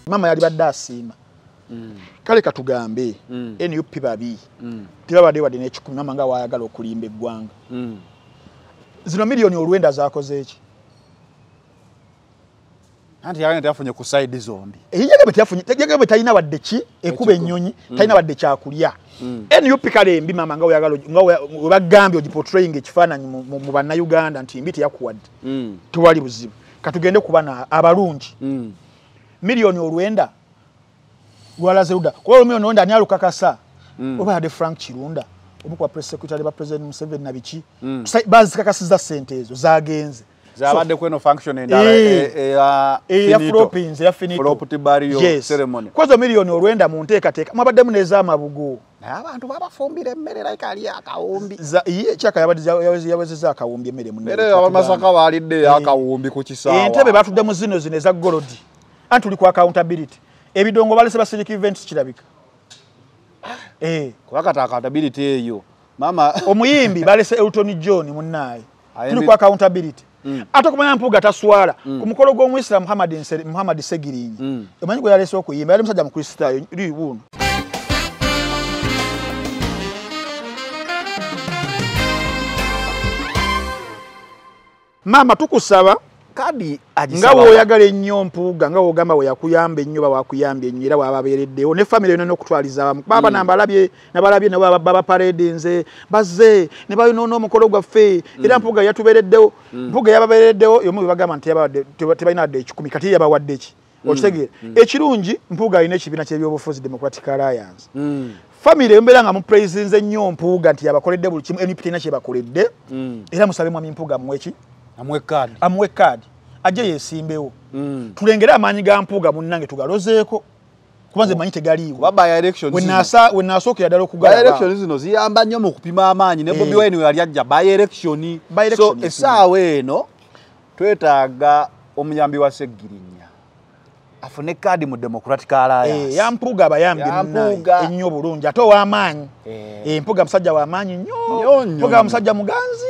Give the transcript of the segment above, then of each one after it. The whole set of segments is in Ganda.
mama yali badde asiima kale katugambe NUP babi tebabadde wadde n'ekikumi mama nga waayagala okulimba eggwanga zino miliyoni olwenda zaakoze eki anti yagenda tafunye ku side zombi yagebe talina wadde ki ekuba ennyonyi talina wadde kyakulya NUP kale mbi mama nga webagambye ogiportraying ekifaananyi mu bannayuganda nti mbi teyakuwadde tewali buzibu katugende kubana abalungi miliyoni olwenda lwalaze luda kuba miliyoni olwenda ani alukakasa oba yadde Frank Kirunda omukwa press secretary ba president Museveni na biki bazikakasiza sente ezo zagenze zabadde kweno function endala ya Philippines ya finito property burial ceremony kwazo miliyoni olwenda mu nteekateeka mwabadde muneza amabugo abantu babafumbira emmere like ali akawumbi ye chaka yawezeza akawumbi emmere munene abamasaka balidde akawumbi ku kisaawa entebe batudde mu zino eza golodi anti tuli ku accountability ebidongo balese basirika events kirabika kwakata accountability eyo mama omuyimbi balese Elton John munnaye tuli ku accountability ate kumanya mpuga taswala ku mukolo gw'Omuyisiramu Muhammad Segirinyi emanyi gwe yalese okuyimba yali musajja mukristaayo iri wuno mama tukusaba kadi nga woyagala ennyo mpuuga nga wogamba we yakuyamba ennyo bawakuyambye ennyo era wababeereddewo ne family yonna n'okutwaliza abamu baba nabalabye ne baba parade nze bazze ne bayonoona omukolo gwaffe era mpuuga yatubeereddewo mpuuga yababeereddewo yomu bwe bagamba nti tebalina wadde ekikumi kati yabawadde ki okitegeera ekirungi mpuuga alina ekibiina ky'ebyobufuzi Democratic Alliance family embeera nga mupraisinze nnyo mpuuga nti yabakoledde buli kimu NUP terina kyebakoledde era musabe mwami mpuuga mweki amwe kadi ajje yesimbewo tulengera amanyi ga mpuuga munnange tugalozeeko kubanze manyi tegaliiwo baba elections we nasookera ddala okugala elections zino ziyamba nnyo mu kupima amaanyi ne Bobi Wine yali ajja by election so essaawa eno twetaaga omuyambi wa Segirinnya afune kadi mu Democratic Alliance ya mpuuga abayambi ennyo bulungi ate ow'amaanyi mpuuga musajja w'amaanyi nnyo mpuuga musajja muganzi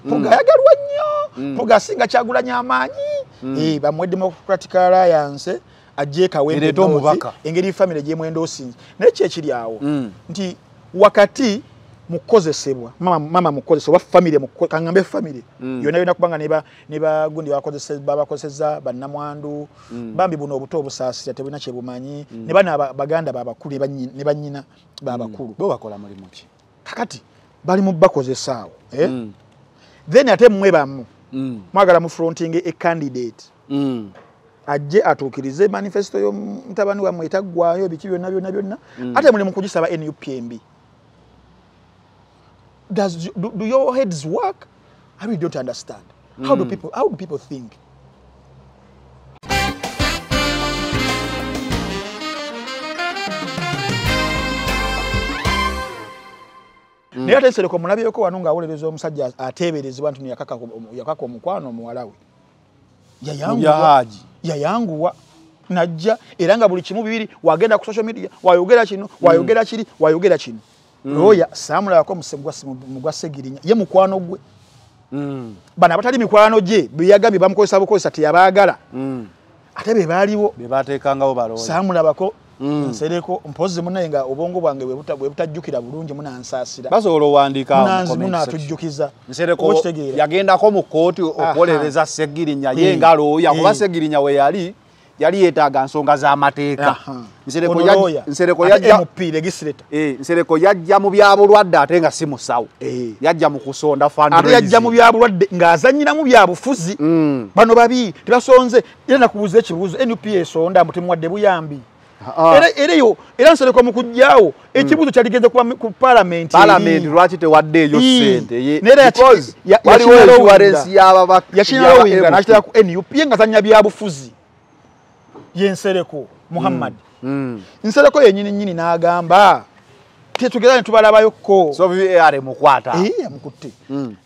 mpuuga yagalwa nnyo mpuuga asinga Kyagulanyi amaanyi bamwe Democratic Alliance ajje kawembe omubaka engeri family gye mwendo osinzi naye kyekiri awo nti wakati mukozesebwa mama mukozesebwa family kangambe family yona yona kubanga ne bagundi bakozeseza bannamwandu bambi buno obuto obusaasira tebuna kye bumanyi ne bana baganda babakulu ne banyina babakulu bo bakola mulimu ki kakati bali mu bakozesaawo then ate mmwe bamu mwagala mu fronting a candidate ajje atuukirize manifesto yo mtabani wa mwetaggwayo biki byonna ate muli mu kugisaba NUPMB. Do your heads work? I really don't understand. How do people think? Naye ate Nsereko mulabyeko wano ng'awolereza omusajja ateeberezebwa nti yakaka omukwano omuwala we yayanguwa najja era nga buli kimu bibiri wagenda ku social media wayogera kino wayogera kino looya saamulabako mugwa Segirinnya ye mukwano gwe bana abatali mikwano gye beyagambye bamukozesa bukozesa teyabaagala ate be baaliwo be bateekangawo balooya saamulabako Nsereko mpozi munaye nga obwongo bwange bwe butajjukira bulungi munansaasira basobola owandiika munatujjukiza Nsereko yagendako mu kooti okuwolereza Segirinnya ye nga looya kuba Segirinnya we yali yeetaaga nsonga z'amateeka Nsereko yajja mu byabulwadde ate nga si musawo yajja mu kusonda ate yajja mu byabulwadde ng'azannyiramu byabufuzi bano babi tebasonze era nakubuuza ekibuuzo NUP esonda mutemuwadde buyambi era Nsereko mu kujjaawo ekibuuzo kyaligenze ku palamenti lwaki tewaddeeyo ssente waliwo insurance yakinalowinga n'akitera ku NUP ye ng'azannya byabufuzi ye Nsereko Muhammad Nsereko yennyini n'agamba tetugera ne tubalabayokko so VAR mukwata amukutte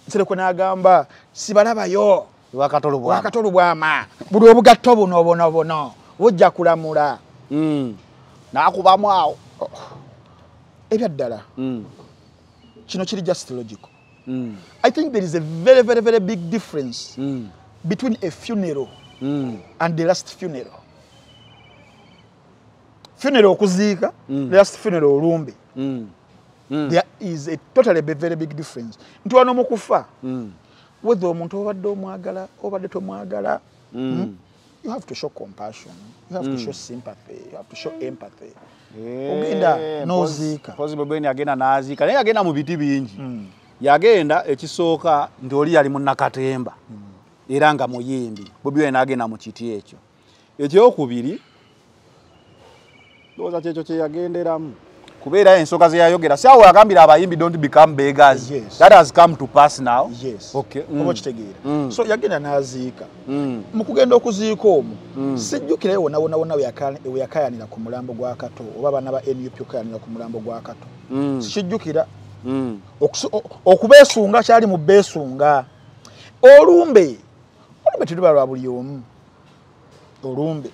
Nsereko n'agamba sibalabayo wakatolubwama buli obugatto buno bujja kulamula n'akubamu awo ebyaddala kino kiri just logical. I think there is a very, very, very big difference between a funeral and the last funeral. funeral okuziika last funeral olumbe there is a totally very big difference nti wano mu kufa whether omuntu obadde omwagala obadde tomwagala you have to show compassion, you have to show sympathy, you have to show empathy. Ogenda noziika possible bweni agenda nazika naye agenda mu biti bingi yagenda ekisooka ndoli yali mu Nakatemba era nga muyimbi Bobi Wine agenda mu kiti ekyo ekyokubiri doza kyekyo kye yagenderamu kubeera ensonga ze yayogera sawa yagambira abayimbi don't become beggars. That has come to pass now. Okay. Kitegeera so yagenda naziika mu kugenda okuziika omwo sijjukira wona weyakayanira ku mulambo gwa Kato oba bana ba NUP okayanira ku mulambo gwa Kato sijjukira okubeesunga kyali mu beesunga olumbe teruba lwa buli omu olumbe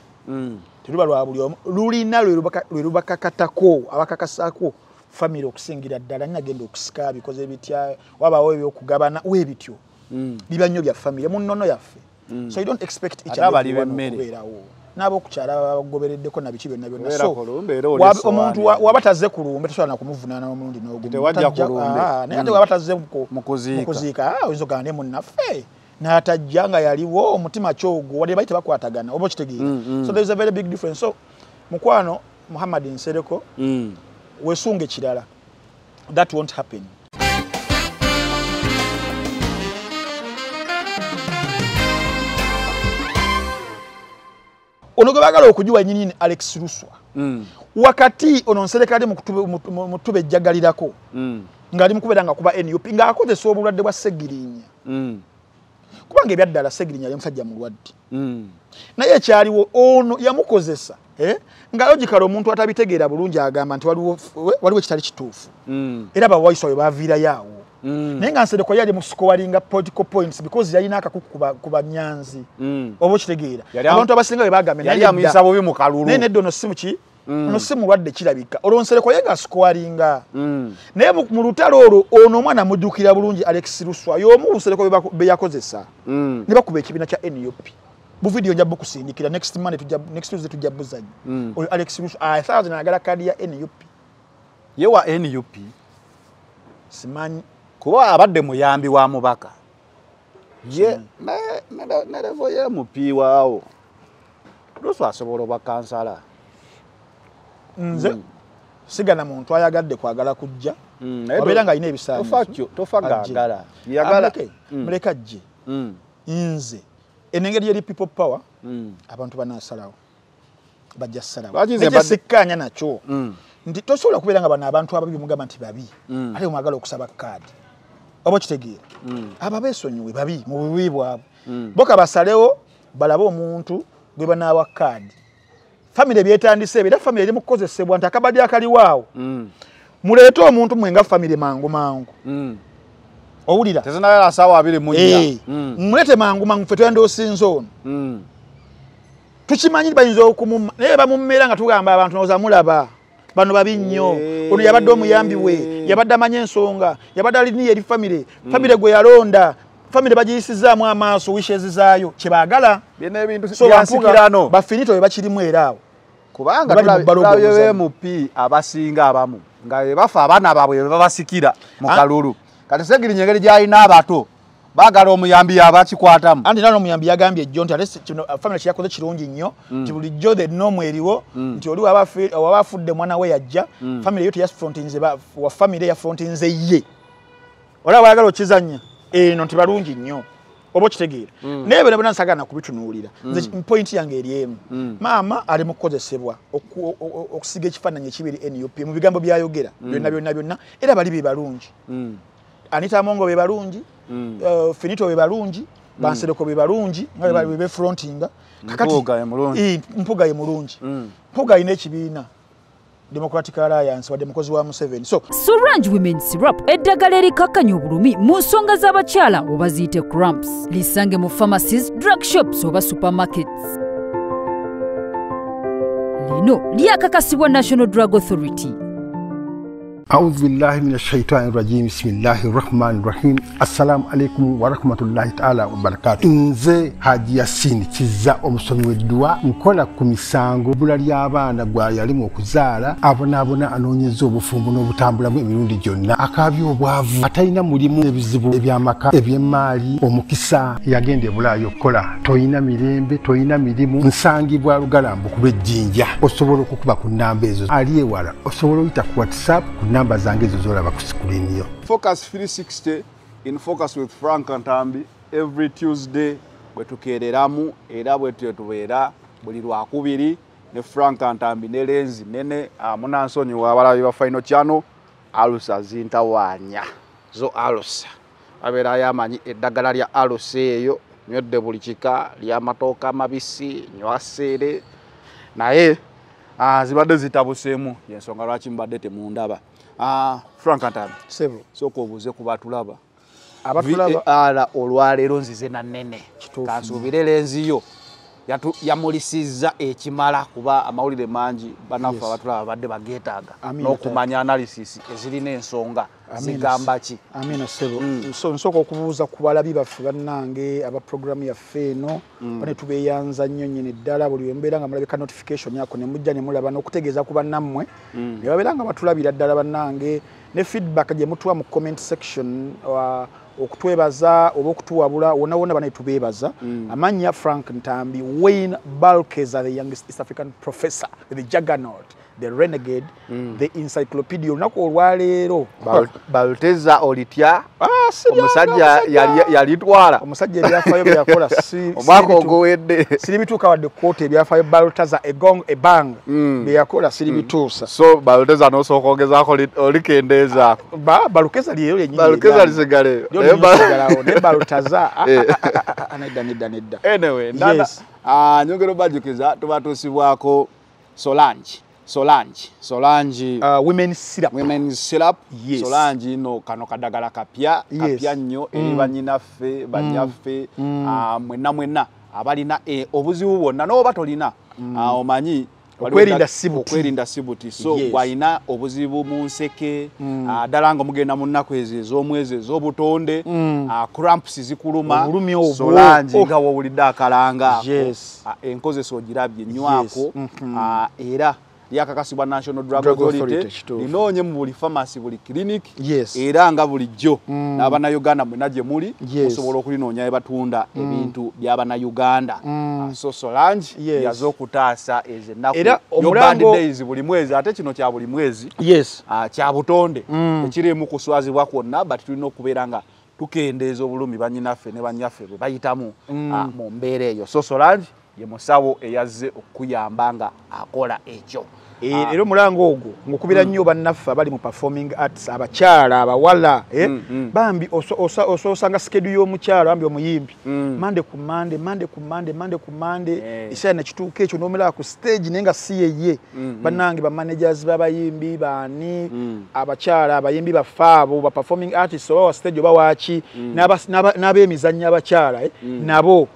teruba lwa buli omu lulina lwe lubakakatako abakakasako family okusingira ddala nyagenda okusika bikoze bitya wabawo ebyokugabana webityo biba nnyo bya family munnono yaffe so you don't expect each other kubeerawo nabo okukyala bagobereddeko na biki byonna so omuntu wabataze ku lumbe tosobola na kumuvunaana omulundi n'ogumu naye ate wabataze mu kuziika oyinza okugamba ne munnaffe n'atajja nga yaliwo omutima kyogo wadde baite bakwatagana oba okitegeera so there is a very big difference so mukwano Muhammad Nsereko wesunge kirala that won't happen. Ono gwagala okujuwa nyinyi Alex Ruswa wakati ono Nsereko ali mu tube ejjagalirako ngali mukubera nga kuba NUP nga akozesa obulwadde bwa Segirinya kubanga ebyaddala Segirinya yali musajja mulwadde naye ekyaliwo ono yamukozesa nga logically omuntu atabitegeera bulungi agamba nti waliwo ekitali kituufu era bawaiso we baviira yaawo naye nga Nsereko yali musiko walinga political points because yalina akakuku ku banyanzi oba okitegeera abantu abasinga be bagambe yali amuyisa bubi mu kalulu naye neddo no simu ki ono si mulwadde kirabika olwo Nsereko yenga sikowalinga naye mu lutalo olwo ono omwana mujjukira bulungi Alex Ruswa y'omu Nsereko be yakozesa ne bakuba ekibiina kya NUP bu video njabbu kusindikira next Tuesday tujja buzanyi oyo Alex Ruswa asaza nagala kadi ya NUP yewa NUP simanyi kuba abadde muyambi wa mubaka ye na levo ye mupi waawo Ruswa asobola bakansala nze sigana muntu ayagadde kwagala kujja wabera nga ina ebisaanyizo tofagagala yagala muleka jje nze enengeri yeri people power abantu banasalawo bajja salawo ekyo sikkanya nakyo nti tosobola kubeera nga bano abantu ababi mugamba nti babi ate mwagala okusaba kaadi oba kitegeera aba beesonyiwe babi mu bubi bwabwe boka basalewo balabe omuntu gwe banaawa kaadi family byetandise era family eri mukozesebwa nti akabadi akaliwaawo muleete omuntu mwenga family mangu owulira tezinayala sawa 2 mujja mulete mangu ffe twende osinza ono tukimanyi bayinza okumumma naye bamummera nga tugamba abantu noza mulaba bano babi nnyo ono yabadde omuyambi we yabadde amanya ensonga yabadde aliniye eri family gwe yalonda family bagiyisizaamu amaaso wishes zaayo kyebaagala byonna ebintu byansikirano bafinito bakirimu era awo kubanga tulabye mupi abasinga abamu nga bafa abaana baabwe babasikira mu kalulu kati Segirinya engeri gyalina abato baagala omuyambi abakikwatamu anti nano omuyambi yagambye ejjo nti ate family kyakoze kirungi nnyo nti bulijjo the norm eriwo nti oli waba afudde mwana we yajja family yo teyafrontinze wa family yafrontinze ye olaba bayagala okizanya eno nti balungi nnyo oba okitegeera naye bwe nsagana kubitunuulira nze point yange eri emu maama ali mu kukozesebwa okusiga ekifaananyi ekibiri NUP mu bigambo byayogera byonna era bali be balungi Anita Amongo be balungi Finito be balungi Bansereko be balungi nga be frontinga kakati mpuga ye mulungi mpuga ine ekibiina Democratic Alliance wadde mukozi wa Museveni so Surange Women Syrup eddagala erikakkanya obulumi mu nsonga z'abakyala oba ziyite cramps lisange mu pharmacies drug shops oba supermarkets lino lyakakasibwa National Drug Authority. أعوذ بالله من الشيطان الرجيم بسم الله الرحمن الرحيم السلام عليكم ورحمة الله تعالى وبركاته nze Haji Yasin Kiza omusomi w'eddua nkola ku misango bula ly'abaana gwa yalimu okuzaala abonaabona anoonyeza obufumbo n'obutambulamu emirundi gyonna akaabya obwavu atalina mulimu ebizibu eby'amaka eby'emmaali omukisa yagenda ebulaayo okukola toyina mirembe toyina mirimu nsangibwa lugalambu ku lw'ejjinja osobola okukuba ku nnamba ezo ali ewala osobola oyita ku WhatsApp ku namba zange ezo zolaba ku sikulini yo. Focus 360 in Focus with Frank Ntambi every Tuesday bwe tukeereramu era bwe tubeera buli lwakubiri ne Frank Ntambi ne lenzi nene munansonyi w'abalabi ba Final Channel alusa zintawaanya zo alusa abeera yamanyi eddagala lya alusa eyo nywedde buli kika ly'amatooka amabisi nywaseere naye zibadde zitabuseemu yensonga lwaki mbadde temundaba. Frank Ntambi sebo sooka obuuze ku batulaba abatulaba olwaleero nzize na nnene kansuubire lenziyo yamulisizza ekimala kuba amawulire mangi banafu abatulaba badde bageetaaga n'okumanya analysis ezirina ensonga zigamba ki. Amina sebo so nsooka okubuuza ku balabi baffe bannange aba programu yaffe eno bane tubeeyanza nnyo nnyini ddala buli wembeera nga mulabika notification yako ne mujja ne mulaba n'okutegeeza ku bannammwe ne babeera nga batulabira ddala bannange ne feedback gye mutuwa mu comment section okutwebaza oba okutuwabula wonna wonna bane tubeebaza. Amanya Frank Ntambi, Wayne Balkeza, the youngest East African professor, the juggernaut, the renegade, the encyclopedia. Olunaku olwaleero Balteza olitya omusajja yalitwala omusajja ebyafaayo bye yakola omwaka ogowedde siri bituuka wadde koota ebyafaayo Baltaza egong ebang bye yakola siri bituusa. So Balteza n'osooka ogezaako olikendeezaako Balukeza leero yennyini Balukeza lisigale ne Baltaza nedda anyway nyongero bajjukiza tubatuusibwako Solange women syrup yes. Solange no kano kadagala kapya nnyo eri bannyinaffe banyaffe mwenna abalina obuzibu bwonna n'oba tolina omanyi okwerinda sibuti so bw'alina obuzibu mu nseke ddala nga mugenda mu nnaku ezo ez'omwezi ez'obutonde cramps zikuluma Solange nga wowulidde akalanga enkozesa ogirabye nywako era yakakasibwa National Drug Authority linoonye mu buli pharmacy buli clinic era nga bulijjo n'Abannayuganda mwenna gye muli musobola okulinoonya batunda ebintu by'Abannayuganda. So Solange yaza okutaasa ezo ennaku yo band days buli mwezi ate kino kya buli mwezi kya butonde ekirimu kuswazibwa kwonna but tulina okubeera nga tukendeeza obulumi bannyinaffe ne bannyaffe bwe bayitamu mu mbeera eyo. So Solange ye musawo eyazze okuyamba nga akola ekyo. Era mulango ogwo ngukubira nnyo bannaffe abali mu performing arts abakyala abawala bambi osanga schedule y'omukyala bambi omuyimbi mande ku mande isaya ne kituuka ekyo n'omulaba ku stage naye nga si yeye bannange ba managers b'abayimbi baani abakyala abayimbi baffaabo ba performing artists oba wa stage oba waaki n'ab'emizannyo abakyala nabo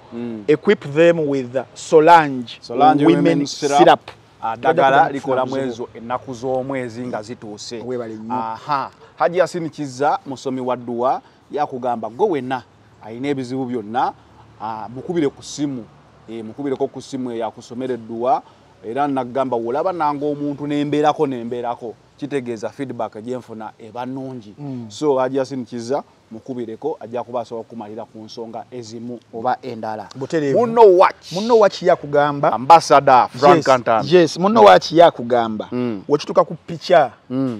equip them with Solange women syrup. Ddagala likola mwezo ennaku z'omwezi nga zituuse. Haji Yasin Kiza musomi wa ddua yakugamba gwe wenna alina ebizibu byonna mukubire ku ssimu mukubireko ku ssimu eyakusomera eddua era nagamba wolaba nanga omuntu nembeerako kitegeeza feedback gyenfuna eba nnungi. So Haji Yasin Kiza mukubireko ajja kubasobola okumalira ku nsonga ezimu oba endala. Munno wachi yakugamba Ambassador Frank Ntambi. Munno wachi yakugamba wekituka ku picture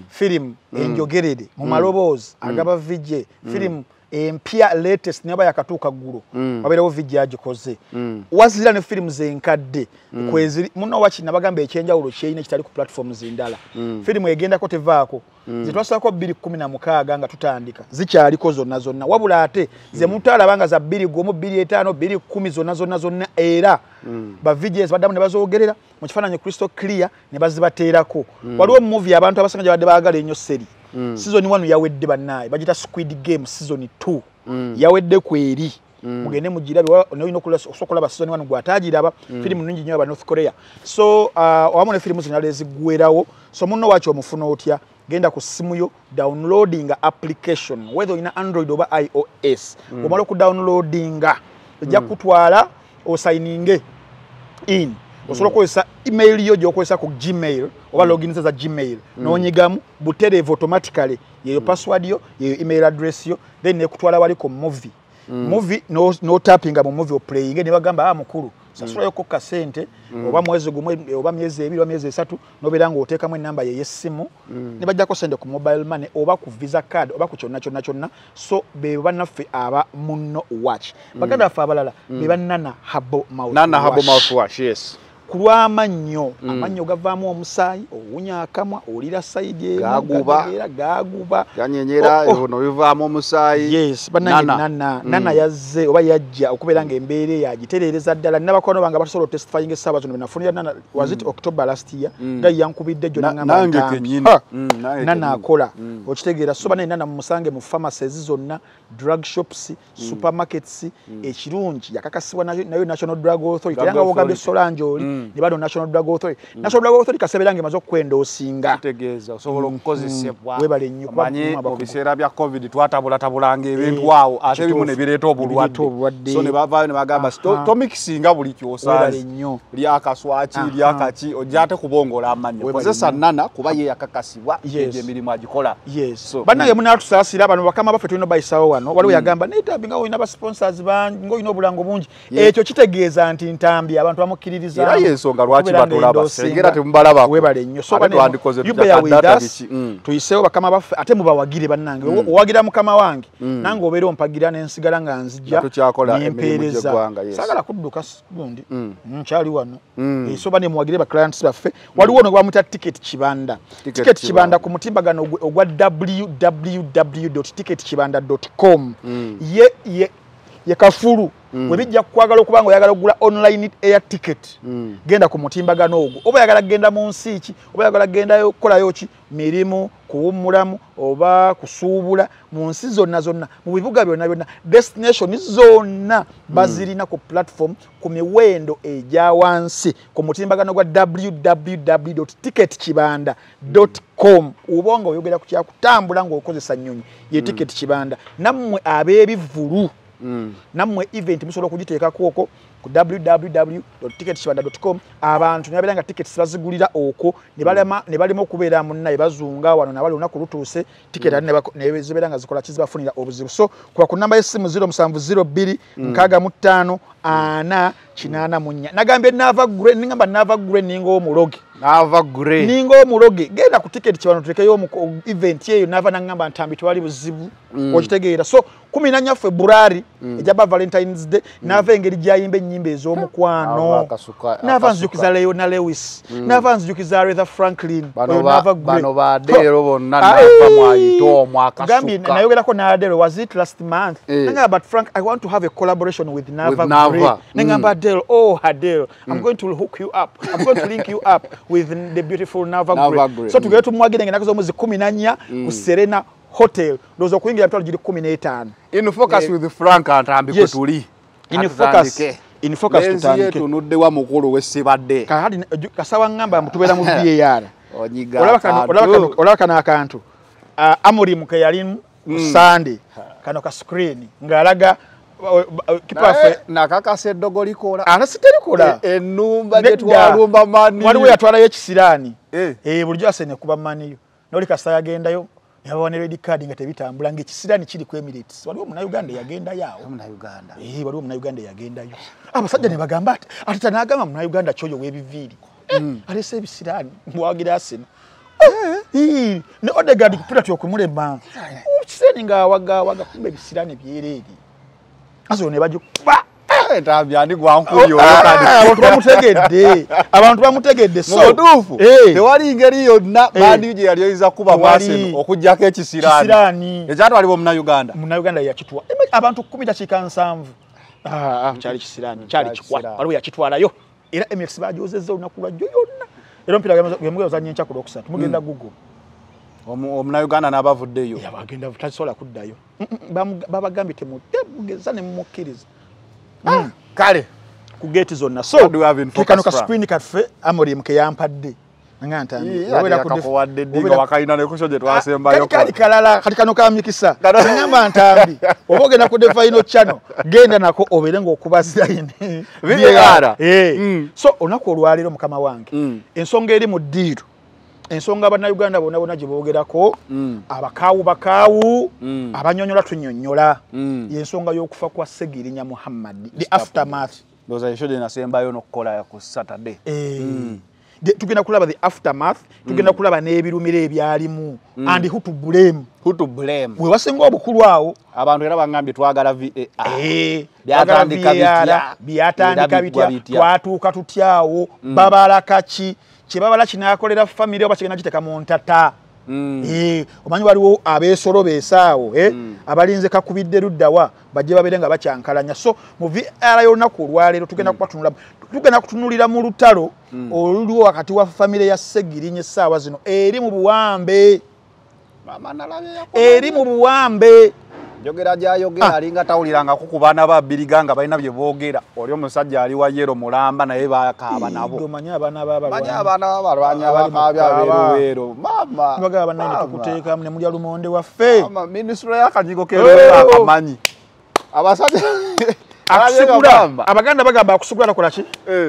film enjogerere mu maloboozi agaba vije film empya latest naba yakatuuka ggulo wabeerawo vijja agikoze wazira ne film zenkadde kwezi munno wachi nabagamba ekyenjawulo kyeyina kitali ku platforms endala film egendako tevaako zitwasako 2016 nga tutandika zikyaliko zonna wabula ate ze mutalabanga za 2015 2010 zonna era ba VJs badamu ne bazoogerera mu kifaananyi crystal clear ne bazibateerako waliwo movie abantu abasanga badde baagala ennyo seri season 1 yawedde bannaye bagita Squid Game season 2 yawedde kweri mugende mugirabe noyino okusokola ba season 1 gwatagiraba film nnyingi nnyo aba North Korea so wamu ne film zino ezigwerawo so munno wacho omufuna otya genda ku simu yo downloading application whether ina Android oba iOS omalo ku downloading ejja kutwala osigninge in osobola kukozesa email yo gy'okozesa ku Gmail oba login za Gmail n'onyigamu butereevu automatically yeyo password yo yeyo email address yo then nekutwala wali ku movie no tapping mu movie playing ne bagamba mukulu sasula yo kokka sente oba mwezi gumwe oba myezi ebiri oba myezi 3 noberanga oteekamu enamba ye yessimu ne bajjako sente ku mobile money oba ku visa card oba ku kyonna so be banaffe aba muno watch baganda fa abalala be banana habo mouthwash yes kulwamannyo amannyo gavaamu omusaayi owunya akamwa olira side gaguba ganyenyera ono bivaamu omusaayi yes nana yazze oba yajja okubeera ng'embeera yagitereereza ddala nabakono banga basobola testifying esaawa zino benafunira nana was it October last year nga yankubidde gyo nana akola okitegeera so bana nana mumusange mu pharmacies zonna drug shops supermarkets ekirungi yakakasibwa nayo National Drug Authority yanga wogambye Solanjoli ne bado National Drug Authority National Drug Authority kaseberange mazo kwenda osinga tegeeza osobola okukozesebwa webale nnyo kuba obiseera bya covid twatabulanga ebintu awo ate bimu ne bireeta obulwadde so ne bavaayo ne bagamba tomixinga buli kyosaze lyakaswaki lyakaki ojja ate kubongola amanyo kozesa nana kuba ye yakakasibwa ebyo emirimu agikola so bannange munatusaasira abantu bakama baffe tulina bayisawo wano waliwo yagamba neetabinga olina ba sponsors bangi ng'olina obulango bungi ekyo kitegeeza nti ntambi abantu bamukkiririza era yensonga lwaki batulaba sengera temubalaba webale nnyo so tuyiseewo bakama baffe ate mubawagire bannange owagira mukama wange nange obeera ompagira n'ensigala nga nzijja nempeereza saagala kudduka gundi nkyali wano so bane muwagire ba clients baffe waliwo ono gwamuta ticket kibanda ku mutimbagano ogwa www.ticketkibanda.com ye kafulu webijja kwagala okubanga oyagala okugula online air ticket genda ku mutimbagano ogwo oba oyagala genda mu nsi ki oba oyagala gendayo okukolayo ki mirimu kuwummulamu oba kusuubula mu nsi zonna mu bibuga byonna destination zonna bazirina ku platform ku miwendo egya wansi ku mutimbagano gwa www.ticketkibanda.com obonga oyogera ku kyakutambula ng'okozesa nnyonyi ye ticket kibanda nammwe ab'ebivulu nammwe event musobola okugiteekako okwo ku www.ticketkibanda.com abantu nabeera nga tickets bazigulira okwo ne balema okubeera munnaye bazunga wano nabali olunaku lutuuse ticket ne zibeera nga zikola kizibafunira obuzibu so kuba ku namba y'essimu 0702 nagambye ningamba nava gure ninga omuloge genda ku ticket kibanda tutekeyo event eyo nava nangamba ntambi twali buzibu okitegeera so 14 February ejaba Valentine's Day nava engeri gyayimba ennyimba ez'omukwano nava nzijukiza Leona Lewis nava nzijukiza Aretha Franklin bano baadero bonna nava mwayito mwakasuka gambi nayogerako na Adele was it last month nanga but Frank I want to have a collaboration with Nava nanga Adele Adele I'm going to hook you up I'm going to link you up with the beautiful Nava Gray so tugere tumwagire ngena kozo mwezi 14 ku Serena Hotel dozo kuingira mtalo jiri 15 in focus with Frank antambi kutuli in focus tutandike tunudde wa mukulu wesibadde kahadi kasawa ngamba mutubera mu VAR onyiga olaka na akantu amuri muke yali Sunday kano ka screen ngalaga kipafe nakakase dogo likola anasiterikola enumba jetwalumba mani waliwo yatwala yekisirani bulijjo asene kuba maniyo noli kasa yagendayo yabone red card nga tebitambula ngekisirani kiri ku Emirates waliwo muna Uganda yagenda yawo waliwo muna Uganda yagendayo abasajja ne bagamba ati tanagamba muna Uganda choyo webiviri alese ebisirani mwagira asene ne Odegaard kupita tyokumulema kisirani nga waga kumbe bisirani byereri aso ne baju ntabyandi gwankuyo abantu bamutegedde so odufu tewali ngeri yonna bandi je yaliyoiza kuba mwase okujjako ekisirani ekyatu aliwo muna Uganda yakitwa abantu 10 kyali kisirani kyali kikwa waliwo yakitwalayo era Emirates bajozezza olunaku lwajjo yonna era mpira gemugeza nyencha ku Lwokusatu mugenda Google omuna Uganda n'abavuddeyo yabagenda tasobola kuddayo babagambye temugeza ne mumukkiriza kale ku gate zonna so kano ka screen kaffe Amorim ke yampadde nga ntambi obera kuwadde dinga wakaina ne kushoje twasembayo kali kalala kati kano kamikisa ngamba ntambi obogenda ku the final channel genda nako obere ngo okubazira ine VAR so onako olwaliro mukama wange ensonga eri mu ddiiro ensonga bannayuganda bonna gye abakaawu abanyonyola tunyonyola y'ensonga y'okufa kwa Segirinya Muhammad the aftermath doza yeshode nasembayo nokukola ku Saturday tugenda kulaba the aftermath tugenda kulaba n'ebirumire ebyalimu and who to blame we wasenga obukulu awo abantu era bangambye twagala byatandika bitya twatuuka tutyawo babala kaki kibabala kinakolera family oba kigenda kiteka mu ntata omanyi waliwo abeesolo beesaawo abalinze kakubidde luddawa bajje babere nga bakyankalanya so mu VAR y'olunaku olwaleero tugenda kutunulira mu lutalo oluliwo wakati wa family ya Segirinya essaawa zino eri mu buwambe jogera alinga tawuliranga kukubaana babbiriganga balina bye boogera oli omusajja ali wa yero mulamba naye bakaaba nabo manyi abaana b'abalwanya bakaabya mama bagaba banene tukuteeka ne mulya lumonde waffe ministry y'akanyigo keero akamanyi abasajja akusugula abaganda bagamba akusugula takola ki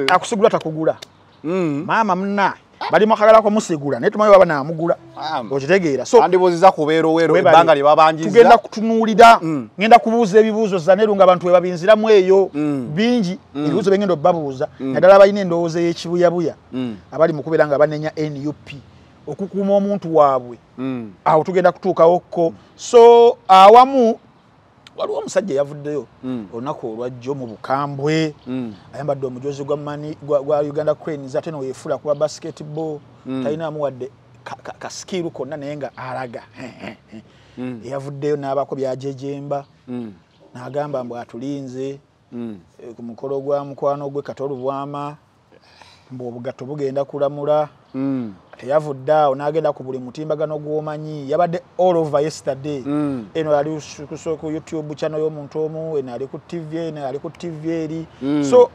akusugula takugula mama mna bali makagala ko musigula ne tumayo baba namugula okitegeera so andiboziza kubeero wero ebanga lye babanjiza tugenda kutunulira ngenda kubuuza ebibuuzo zanerunga abantu we babinziramu eyo bingi ebibuuzo bengendo babuuza nadala bayine endowooza y'ekibuyabuya abali mu kubeera nga banenya NUP okukuuma omuntu waabwe awo tugenda kutuukawo ko so awamu waliwo omusajja yavuddeyo olunaku olwajjo mu bukambwe ayambadde omujozi gwa Uganda Cranes ate no yefula kuba basketball talina amuwadde kaskiru konna naye nga alaga yavuddeyo n'abako byajejemba n'agamba mbu atulinze ku mukolo gwa mukwano gwe Katolu Bwama mbu obugatto bugenda kulamula teyavudde awo n'agenda ku buli mutimbagano gw'omanyi yabadde all over yesterday eno yali ku YouTube channel y'omuntu omu eno ali ku TV eno ali ku TV eri so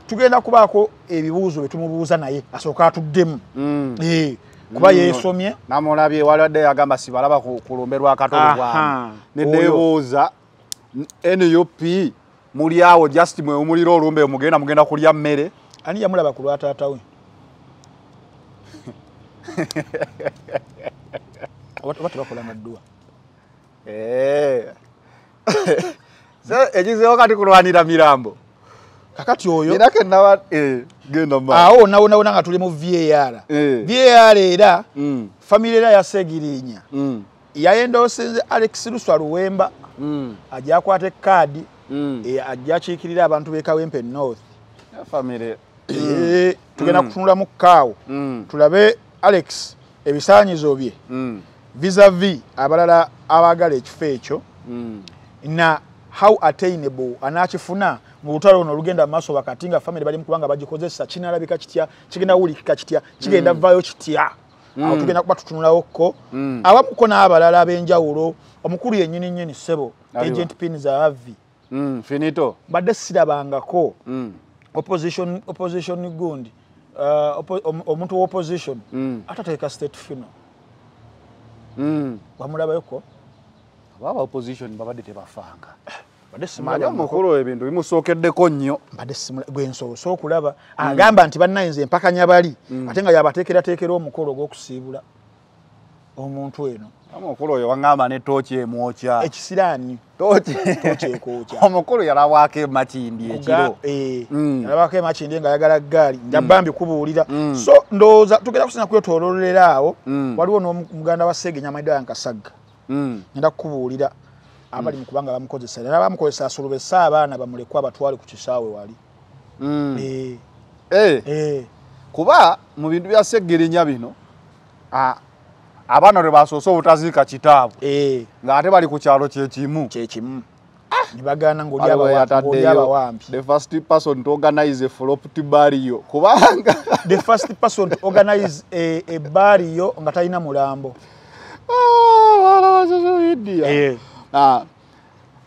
tugenda kubaako ebibuuzo bye tumubuuza naye asooka atuddemu kuba yeesomye namulabye walwadde yagamba sibalaba ku lumbe lwa Katolu Bwama neneebuuza NUP muli awo just mwewumulira olumbe mugenda kulya mmere ani yamulaba ku lwataatawe watu bakola maddua so ejizeho kati kulwanira mirambo kakati oyo ninake nawa genda ma awo nawo nga tuli mu VAR VAR era family ya Segirinya yayenda osenze Alex Luswa Luwemba ajja kwate kadi ajja chikirira abantu be Kawempe North family tugenda kutunula mu kaawo tulabe Alex ebisaanyizo bye vis-a-vis abalala abagala ekifo ekyo na how attainable anakifuna mu lutalo no lugenda maaso wakati nga family bali mukubanga bagikozesa kinalabika kitya kigenda wulikika kitya kigenda vayo kitya awo tugenda kuba tutunulawo ko abamuko n'abalala ab'enjawulo omukulu yennyini ssebo agent pin za avi finito badde sirabangako opposition gundi omuntu opposition atateeka state funeral bamulabayo ko baba opposition babadde tebafanga badde simanya mukulu ebintu bimusookeddeko nnyo badde simula gwensoso okulaba agamba nti bannayinza empakanya bali ate nga yabateekera omukolo gw'okusiibula omuntu eno omukulu oyo wangamba ne tooki emwokya ekisiraani tooki ekwookya omukulu yalabwako emakindi ekiro yalabwako emakindi nga ayagala gaali njabambi kubuulira so ndowooza tugenda kusina kwetololera awo waliwo n'omuganda wa Segirinya Maidwa Nkasaga ngenda kukubuulira abali mu kubanga bamukozesa era bamukozesa asolobesa abaana bamulekwa abatwale ku kisaawe wali kuba mu bintu bya Segirinya bino abaana lwe basoose obutaziika kitaabwe ng'ate bali ku kyalo kyekimu nibagana ng'oli abawambi the first person to organize a flopped burial kubanga the first person to organize a burial nga talina mulambo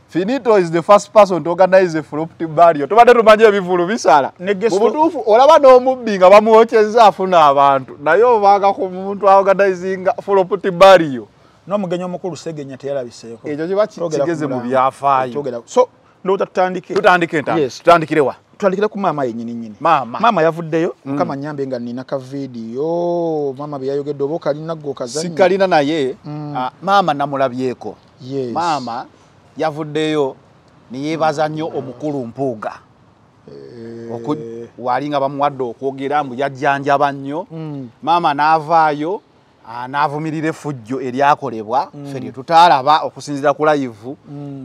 Finito is the first person to organize a flopped burial. Tubadde tumanye ebivulu bisala. Mubutuufu olaba n'omubbi nga bamuwokyezza afuna abantu. Naye obaanga ku muntu organizing flopped burial. N'omugenyi omukulu Segenya teyalabiseeko. Ekyo kiba kigeze mu byafaayo. So ndowooza tutandike. Tutandike nta. Yes. Tutandikire wa? Tutandikire ku maama yennyini. Maama yavuddeyo Mukama nyambe nga nina ka video. Maama bye yayogedde oba okalina ggo okazannya. Sikalina naye maama namulabyeko. Yes. Maama yavuddeyo niyeebaza nnyo omukulu Mpuuga. Wali nga bamuwadde okwogera mbu yajjanjaba nnyo. Maama n'avaayo n'avumirira effujjo eryakolebwa ffe lye tutaalaba okusinziira ku live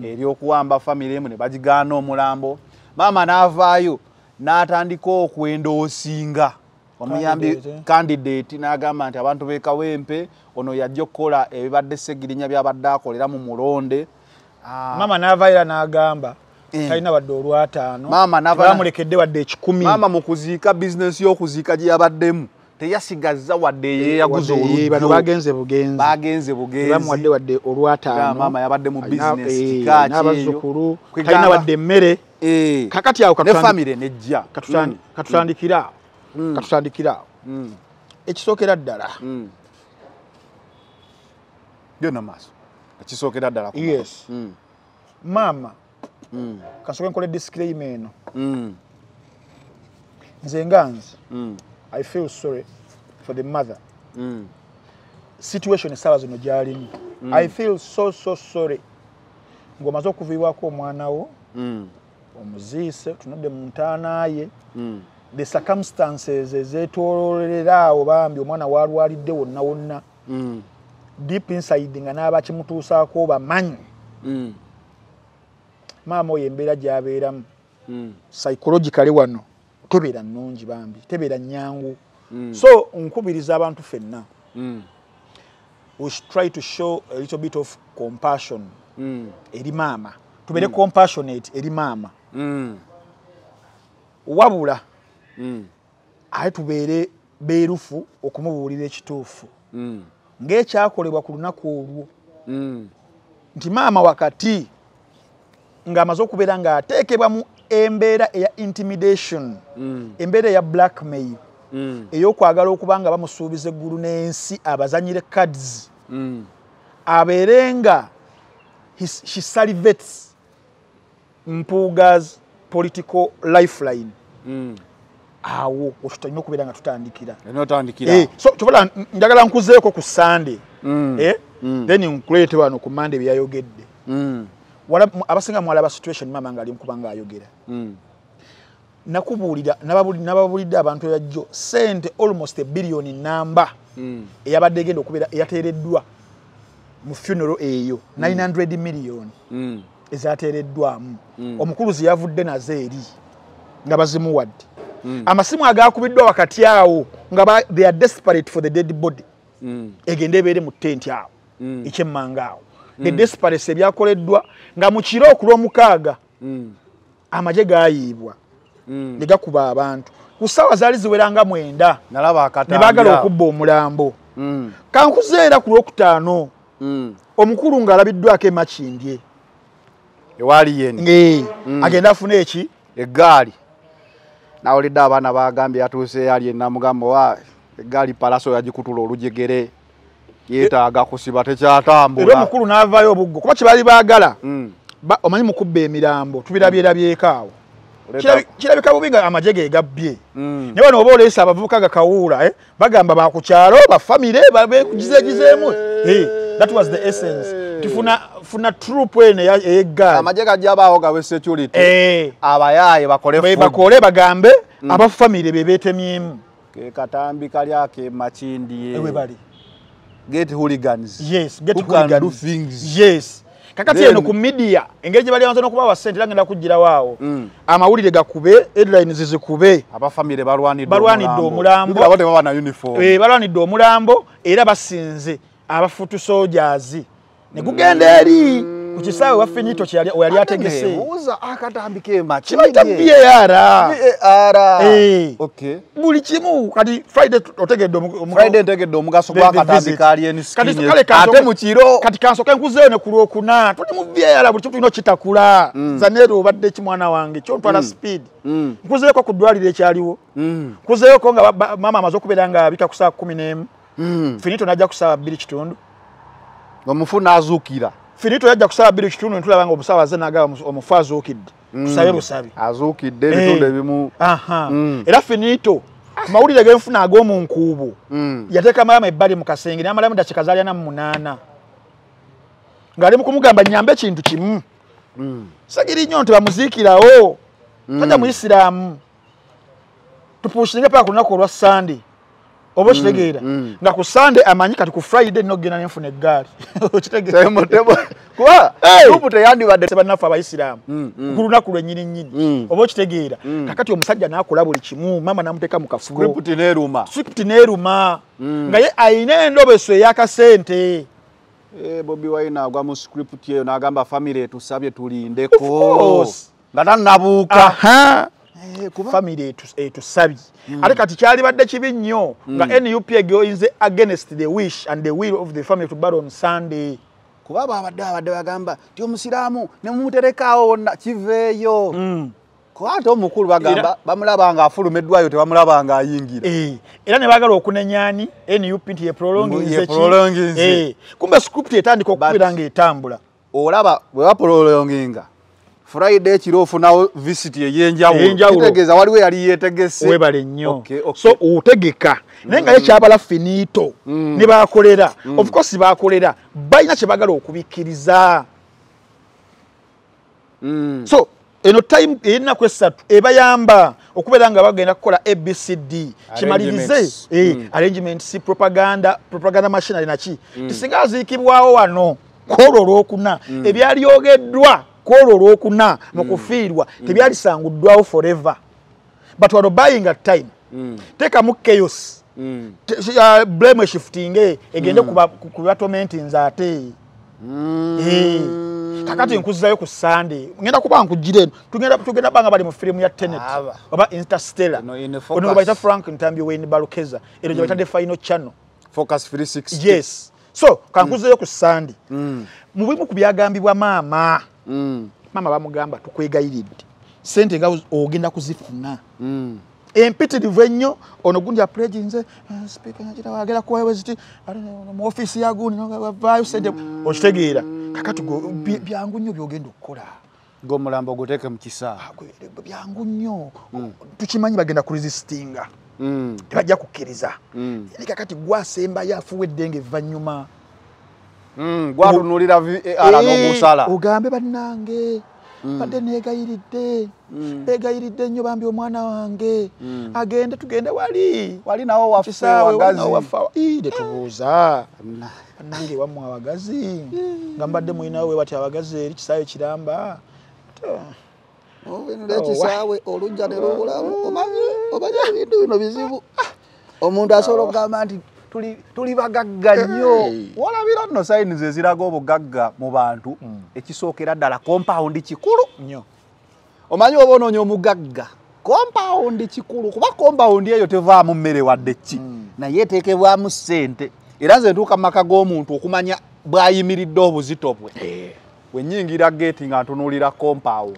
ery'okuwamba famire emu ne bagigaana omulambo. Maama n'avaayo n'atandika okwendoosinga omuyambi candidate n'agamba nti abantu b'e Kawempe ono yajja okukola ebibadde Sseggirinya byabadde akolera mu mulonde. Maama n'avaayo n'agamba talina wadde olw'ataano bamulekedde wadde 10. Maama mu kuziika bizinesi y'okuziika gye yabaddemu teyasigazza wadde yeeyaguza olujjo. Bano bagenze bugenzi bamuwadde wadde olw'ataano. Maama yabadde mu bizinesi n'abazzukulu talina wadde emmere. Kakati awo ne famire nejja katutandikira awo ekisookera ddala byonna maaso ekisookera ddala yes maama kasooke nkole disclaimer eno nze nganze I feel sorry for the mother situation esaawa zino gy'alimu. I feel so sorry ng'omaze okuviibwako omwana wo omuziise tunudde mu ntaana ye the circumstances ezeetoololera awo bambi omwana waalwalidde wonna deep inside nga n'abakimutuusaako bamanyi maama oyo embeera gy'abeeramu psychologically wano tebeera nnungi bambi tebeera nnyangu. So nkubiriza abantu ffenna we should try to show a little bit of compassion eri maama. Tubeere compassionate eri maama wabula aye tubeere beerufu okumubuulira ekituufu ng'ekyakolebwa ku lunaku olwo nti maama wakati ng'amaze okubeera ng'ateekebwa mu embeera eya intimidation embeera eya blackmail ey'okwagala okuba nga bamusuubiza eggulu n'ensi abazanyire cards abeere nga she salivates Mpuuga's political lifeline. Awo otulina okubeera nga tutandikira. So kyobola njagala nkuzeeko ku Sunday. Then nkuleete wano ku Monday bye yayogedde. Abasinga mwalaba situation maama ng'ali mukuba ng'ayogera. Nakubuulira n'ababuulidde abantu yajjo sente almost $1 billion namba eyabadde egenda okubeera eyateereddwa mu funeral eyo 900 million ezateereddwamu omukuluzi yavudde nazo eri nga bazimuwadde amasimu agakubiddwa wakati awo nga they are desperate for the dead body egende ebeere mu tent awo ekyemmanga awo the desperate ebyakoleddwa nga mu kiro okulw'omukaaga amagye gayiibwa ne gakuba abantu ku ssaawa zaali ziweranga 9 ne baagala okubba omulambo kankuzeera ku lwokutaano omukulu ng'alabiddwako emakindye ewaali yeni agenda afune eki eggaali nawulidde abaana bagambye yatuuse yali enamugamba wa eggaali palaso yagikutula olujegere yeetaaga kusiba tekyatambula era omukulu n'avaayo obuggo kuba kye baali baagala omanyi mukubba emirambo tubirabyerabyeko awo kirabika bubi nga amagye ge gabbye ne bano oba oleesa abavubuka gakawuula bagamba bakukyalo bafamire babekugizeegizeemu that was the essence tufuna troop eno ey'eggaali amagye gajjabaawo gawe security abayaaye bakole bagambe abafamire be beetemyemu ke katambi kali ake makindi ewe bali get hooligans do things kakati eno ku media engeri gye bali awanza n'okuba wasente era ngenda kuggira waawo amawulire gakube headlines zizikube abafamire balwanidde omulambo balwanidde omulambo era basinze abafutu soldiers ne gugenda eri Kukisawe wa finito yali ategese. Uza akatambike machi. Chibaita VAR. Okay. Buli kimu kati Friday otegedde omugaso gwa katambika ali en skin. Ate mu kiro. Kati kanso kenkuzeyo ne kulokuna. Tuli mu VAR buli kimu kitakula. Zanero obadde kimwana wange kyontwala speed. Nkuzeyo ko kudwalira ekyaliwo. Nkuzeyo ko nga mama amaze okubeera nga bita ku saa 11. Finito najja ku saa 2 kitundu. Omufuna azukira. Finito yajja ku saa 2 kitundu ntulaba nga omusawaze naga omufazo okidde. Kusabe busabe. Azukidde bitundu ebimu. Era Finito mawulire genfuna ag'omu nkuubo. Yateeka mama ebbali mu kasenge n'amalamu dakika zaali 8. Ng'ali mu kumugamba nyambe ekintu kimu. Sagiri nnyo nti bamuziikirawo. Tajja mu Isiraamu. Tupuusinge paka ku lunaku olwa Sunday. Obo kitegeera nga ku Sunday amanyi kati ku Friday no gena nenfuna eggaali okitegeera mutebo kwa tupu teyandi badde banafa abayisiraamu ku lunaku lwennyini obo kitegeera kakati omusajja n'akola buli kimu mama namuteka mu kafugo script neeruma nga ye ayina endobeso ey'akasente Bobi Wine agwa mu script yeyo n'agamba family etusabye tulindeko nga tannabuuka family etusabye ate kati kyali badde kibi nnyo nga NUP goes against the wish and the will of the family to battle on Sunday kuba abadde bagamba ti omusiraamu ne mumuterekaawo kiveeyo kuba ate omukulu bagamba bamulaba nga afulumeddwayo tebamulaba nga ayingira era ne baagala okunenyani NUP nti ye kumbe script etandika okubira ng'etambula olaba bwe bapololonginga Friday kirofu na visit yenjawulo kitegeeza waliwe yali yetegese webale nnyo so utegeka nenga ye kyabala Finito ne bakolera of course bakolera bayina kye bagala okubikiriza so eno time erina kwesatu ebayamba okubeera nga bagenda kukola ABCD kimalirize arrangements propaganda machinery nachi tisinga aziikibwawo wano kwolwo olwokuna ebyalyogeddwa kwolwo olwokuna mu kufiirwa tebyalisanguddwawo forever but wano buying at time tekamu chaos blame shifting egende kuba tormenting ate kakati nkuzizayo ku Sunday ngenda kuba nkujire tugenda banga bali mu film ya Tenet oba Interstellar ono baita Frank Ntambi Wayne Balokeza ero baita the final channel Focus 360 yes so kankuzizayo ku Sunday mu bimu ku byagambibwa mama bamugamba tukwegayiridde sente nga ogenda kuzifuna empitirivu ennyo ono gundi apreginze speaker nyakita wagera kuwewe ziti mu office ya gundi vaayo sente okitegeera kakati byangu nnyo byogenda okukola ng'omulambo guteeke mu kisaa byangu nnyo tukimanyi bagenda kuresistinga tebajja kukkiriza kakati gwasembayo afuwedde ng'evvannyuma gwatunulira VAR n'omusala ogambe bannange badde neegayiridde nnyo bambi omwana wange agende tugende wali nawo waffe wagazi tetubuuza bannange wammwe abagazi nga mbadde mulinawo we bati abagazi eri kisaawe kiramba ekisaawe olujja ne lubulamu omanyi ebintu bino bizibu omuntu asobola okugamba nti tuli bagagga nnyo walabira nno sayini ze ziraga obugagga mu bantu ekisookera ddala compound kikulu nnyo omanyi oba onoonya omugagga compound kikulu kuba compound eyo tevaamu mmere wadde ki naye eteekebwamu ssente era nze ntuuka mu maka g'omuntu okumanya bw'ayimiridde obuzito bwe wennyingira gate nga ntunuulira compound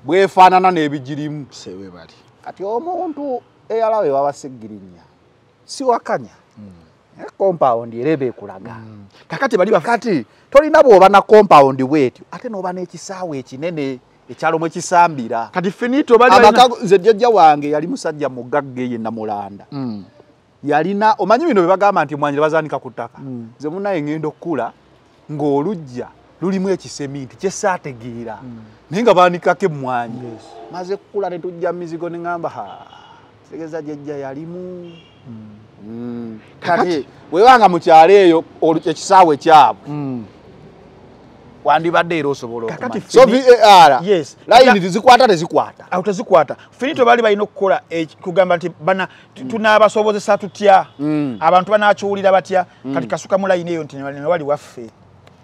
bwefaanana n'ebigirimu kati omuntu eyalawe wabaseggirinya siwakanya compound erebe ekulaga kakati bali bakati tolina bwoba na compound bwetyo ate n'oba n'ekisaawe ekinene ekyalo mwe kisambira kati Finito bali nze jjajja wange yali musajja mugagga ye Namulanda yalina omanyi bino bye bagamba nti mwanjira bazaanika ku ttaka nze munaye ngenda okukula ng'olujja lulimu ekiseminti kyesaategeera naye nga baanikako emmwanyi maze kukula ne tujja mizigo ne ŋŋamba tegeza jjajja yalimu kati wewanga mu kyalo eyo ekisaawe kyabwe wandibadde era osobola okumanya so VAR layini tizikwata tezikwata awo tezikwata Finito bali balina okukola kugamba nti tunaabasobozesa tutya abantu banaakiwulira batya kati kasuka mu layini eyo nti ne wali waffe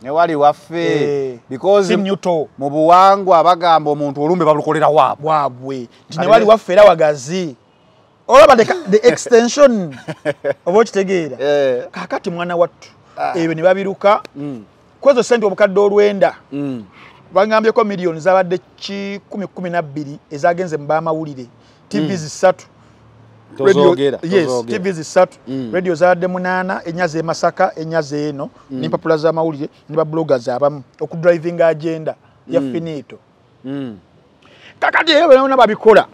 ne wali waffe because Simnyuto mu buwangwa abagamba omuntu olumbe balukolera wabwe nti ne wali waffe era wagazi olaba the extension oba okitegeera kakati mwana wattu ebyo ne babiruka kwezo sente obukadde olwenda bangambyeko miliyoni zabadde 10-12 ezagenze mu bamawulire TV zisatu TV zisatu radio zabadde 8 enyaze Masaka enyaze eno n'impapula z'amawulire ne ba bloggers abamu okudriving agenda ya finito kakati ebyo babikola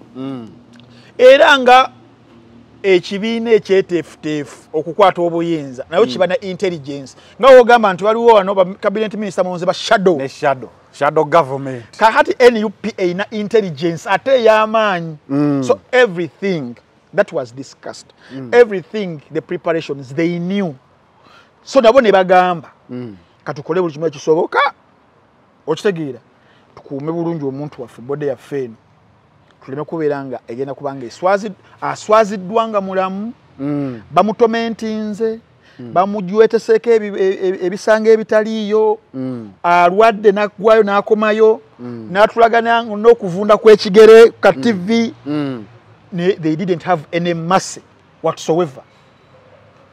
era nga ekibiina ekyeteefuteefu okukwata obuyinza nayo kiba na intelligence nga wogamba nti waliwo wano ba cabinet minister monze ba shadow government kakati NUP ina intelligence ate y'amaanyi so everything that was discussed everything the preparations they knew so nabo ne bagamba katukole buli kimu ekisoboka okitegeera tukuume bulungi omuntu waffe bode ya ffeeno tuleme kubeera nga egenda kubanga aswaziddwanga mulamu bamutomentinze bamujweteseeko ebisanga ebitaliiyo alwadde naggwayo n'akomayo n'atulagana n'okuvunda kw'ekigere ka TV they didn't have any mercy whatsoever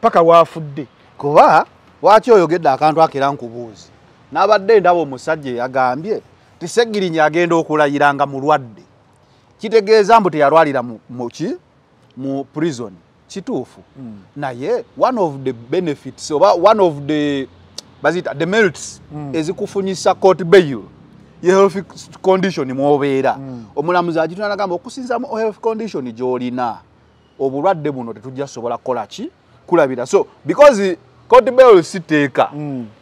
paka wafudde kuba lwaki oyogedde akantu akera nkubuuzi n'abadde ndaba omusajja yagambye tisegirinya agenda okulayiranga mulwadde kitegeeza mbu teyalwalira mu prison kituufu naye one of the benefits oba one of the the merits ezikufunyisa court bail ye health condition mwobeera omulamuzi agituna nagamba okusinza mu health condition gyolina obulwadde buno tetujja sobola kola ki kulabira so because court bail siteeka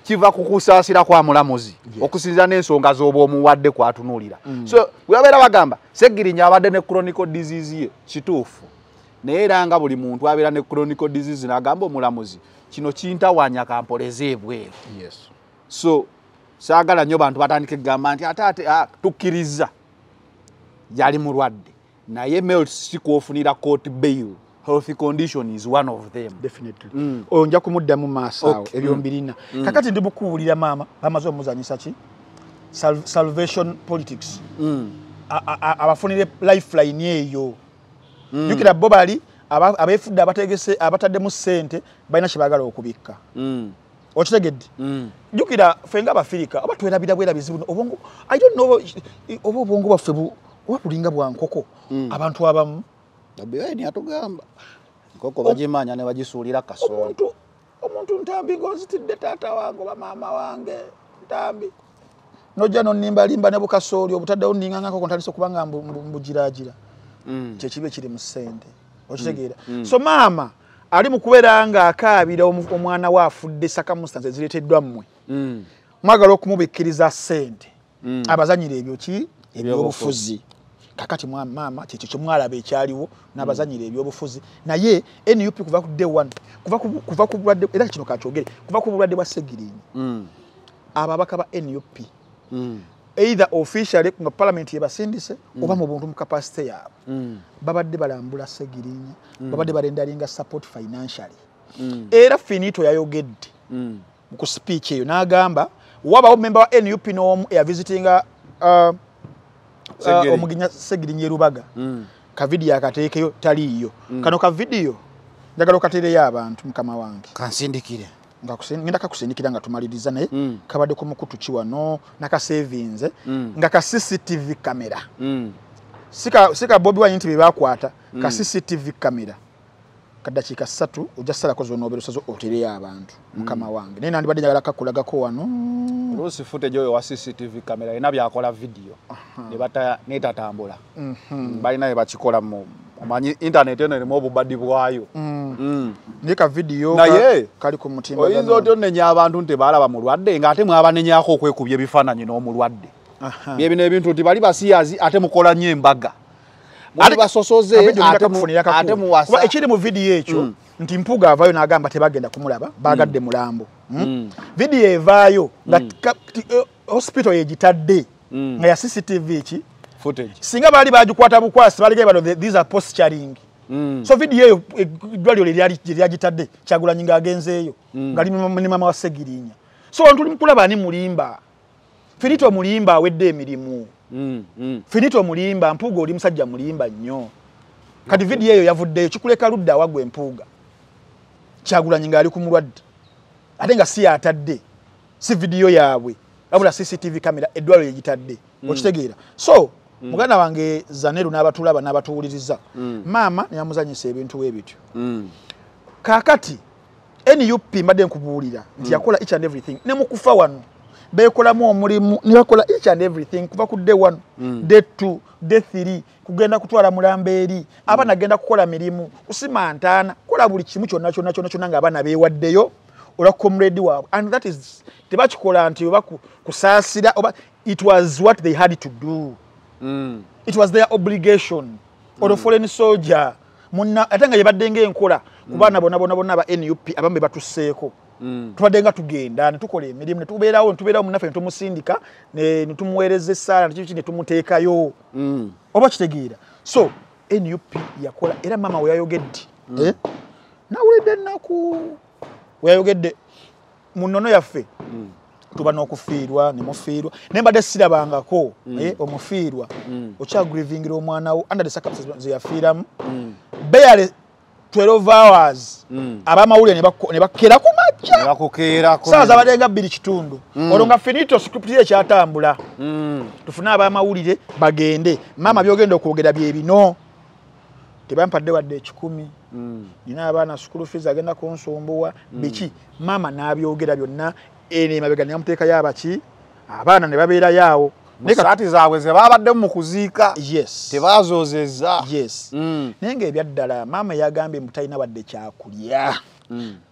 kiva kukusaasira kwa mulamuzi okusinza n'ensonga z'oba omuwadde kwatunulira so webabeera bagamba Segirinya abadde ne chronic disease ye kituufu naye era nga buli muntu abeera ne chronic disease n'agamba omulamuzi kino kintawanya kampoleze ebweru so saagala nnyo bantu batandike kugamba nti ate tukkiriza yali mulwadde naye Melts sikwofunira court bail health condition is one of them definitely onja kumuddamu maaso ebyombirina kakati ndi bukuwulira mama bamaze omuzanyisa ki salvation politics abafunire lifeline eyo yukira bobali abefudde abategese abataddemu ssente balina kibagala okubikka okitegedde jukira fenga abafirika oba twerabira bwera bizibu obongo I don't know oba obongo baffe oba bulinga bwankoko abantu abamu Babiweni atugamba nkoko bagimanya ne bagisuulira kasooli omuntu ntambi ngozitidde taata wange oba maama wange ntambi nojja nonnimbalimba ne bukasooli obutaddewo nninga nkoko ntandise okubanga mbugiragira kyekibe kiri mu ssente okitegeera so maama ali mu kubeera nga akaabira omwana we afudde circumstances zireeteddwa mmwe mwagala okumubikkiriza ssente abazanyira ebyo ki ebyobufuzi kakati mama kyekyo kyemwalaba ekyaliwo n'abazanyira ebyobufuzi naye NUP kuva ku day one kuva ku bulwadde era kino kakyogere kuva ku bulwadde bwa Segirinya ababaka ba NUP either officially nga parliament yebasindise oba mu buntu mu capacity yaabwe babadde balambula Segirinya babadde balendalinga support financially era finito yayogedde ku speech eyo n'agamba wabawo member wa NUP n'omu eyavisitinga omuginya Segirinya Rubaga ka video akateekeyo taliyo kano ka video njagala okatereyo abantu mukama wange kansindikire ngenda kakusindikira nga tumaliriza naye kabadde ku mukutu ki wano naka savings nga ka CCTV camera sika Bobi Wine nti bebakwata ka CCTV camera kadakiika 3 ojja salako zonna oberusazo otereyo abantu mukama wange naye nandibadde njagala kakulagako wano Lucy footage oyo wa CCTV camera ina byakola video netatambula balina bakikola mu amanyi internet eno erimu obubadi bwayo nika video kali ku mutimba oyinza otyo nenya abantu nti balaba mulwadde nga ate mwabanenyako okwekubya ebifaananyi n'omulwadde byebino ebintu nti bali basiyazi ate mukola nnyo embaga ali basosoze ate muwasa kuba ekiri mu video ekyo nti Mpuga avayo n'agamba tebagenda kumulaba bagadde mulambo video evaayo nga hospital yegitadde nga ya CCTV ki footage singa bali bagikwata bukwasi balige bano these are posturing so video eyo dwalyo lyagitadde Kyagulanyi nga agenzeeyo nga ni mama wa Segirinya so tuli mukulaba ani mulimba Finito mulimba awedde emirimu Finito mulimba Mpuuga oli musajja mulimba nnyo kati video eyo yavuddeyo kikuleka ludda awagwe Mpuuga Kyagulanyi nga ali ku mulwadde ate nga si atadde si video yaabwe wabula CCTV kamera eddwalo yegitadde okitegeera so muganda wange Zaneru n'abatulaba n'abatuwuliriza maama yamuzanyisa ebintu ebityo kakati NUP mbadde nkubuulira nti yakola each and everything ne mukufa wano beekolamu omulimu ne bakola each and everything kuva ku day 1 day 2 day 3 kugenda kutwala mulamba eri abaana agenda kukola mirimu kusima ntaana kola buli kimu kyonna nga abaana beewaddeyo ola comrade waabwe and that is tebakikola nti oba kusaasira oba it was what they had to do it was their obligation or foreign soldier munna atanga yebadde ng'enkola kubaana bonna ba NUP abambe batusseeko tubadde nga tugenda ne tukola emirimu ne tubeerawo munaffe ne tumusindika ne tumuweereza essaala ne tumuteekayo oba kitegeera so NUP yakola era mama we yayogedde nawulidde ennaku we yayogedde mu nnono yaffe tuba n'okufiirwa ne mufiirwa naye mbadde sirabangako omufiirwa okyagrivingira omwana wo under the circumstances ze yafiiramu barely 12 hours abamawulire ne bakera ku majja saa zabadde nga 2 kitundu olwo nga Finito script ye kyatambula tufune abamawulire bagende mama byogenda okwogera bye bino tebampadde wadde 10 nina abaana school fees agenda kunsumbuwa biki mama n'abyogera byonna ene mabega ne yamuteeka yabaki abaana ne babeera yawo saati zaabwe ze babadde mu kuziika yes tebazoozezza yes naye ng'ebyaddala maama yagambye mutayina wadde kyakulya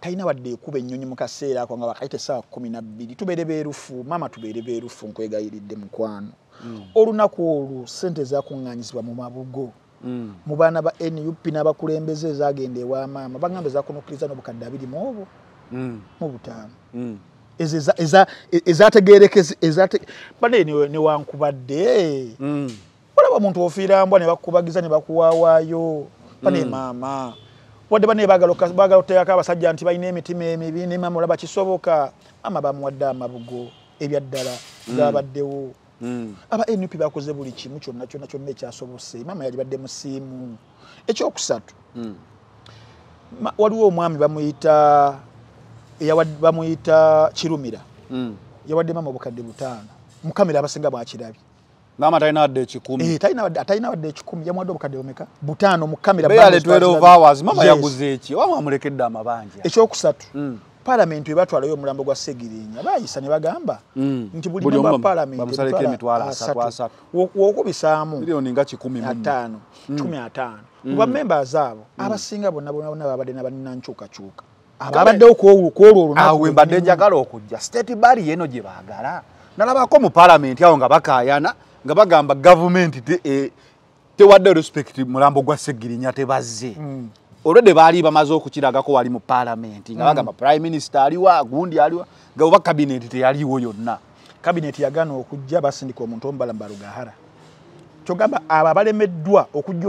tayina wadde ekuba ennyonyi mu kaseera ako nga bakayite essaawa 12 tubeere beerufu maama tubeere beerufu nkwegayiridde mukwano olunaku olwo ssente zakuŋŋaanyizibwa mu mabugo mu baana ba NUP n'abakulembeze ezagenda ewa maama bagambe zakunukkiriza n'obukadde 20 mu obwo mu butaano ezategeerekezi bane ne wankubadde olaba omuntu ofiira mbwa ne bakubagiza ne bakuwaawaayo bane maama wadde bane baagala oteekako abasajja nti balina emitima emibi ne maama olaba kisoboka maama bamuwadde amabugo ebyaddala gaabaddewo aba NUP bakoze buli kimu kyonna ekyasobose maama yali badde musiimu ekyokusatu waliwo omwami bamuyita Kirumira yawadde mama obukadde 5 mukamera abasinga bwakirabye mama talina wadde 10 talina wadde 10 yamuwadde obukadde 5 mukamera bale 12 hours mama yaguze eki wama amulekedde amabanja ekyokusatu Parliament ebatwalayo omulambo gwa Segirinya bayisa ne bagamba nti buli member Parliament bamusaleke emitwalo 3 wokubisaamu milioni nga 15 kuba members abo abasinga bonna babadde n'abaninankyukakyuka abaddewo kwolwo awe mbadde njagala okujja state bali eno gye baagala nalabako mu Parliament awo nga bakaayana nga bagamba government tewadde respect mulambo gwa Segirinya tebazze already baali bamaze okukiragako wali mu Parliament nga bagamba prime minister aliwa gundi aliwa nga oba cabinet teyaliwo yonna cabinet yagana okujja basindika omuntu ombalamba Lugahara kyogamba aba balemeddwa okujja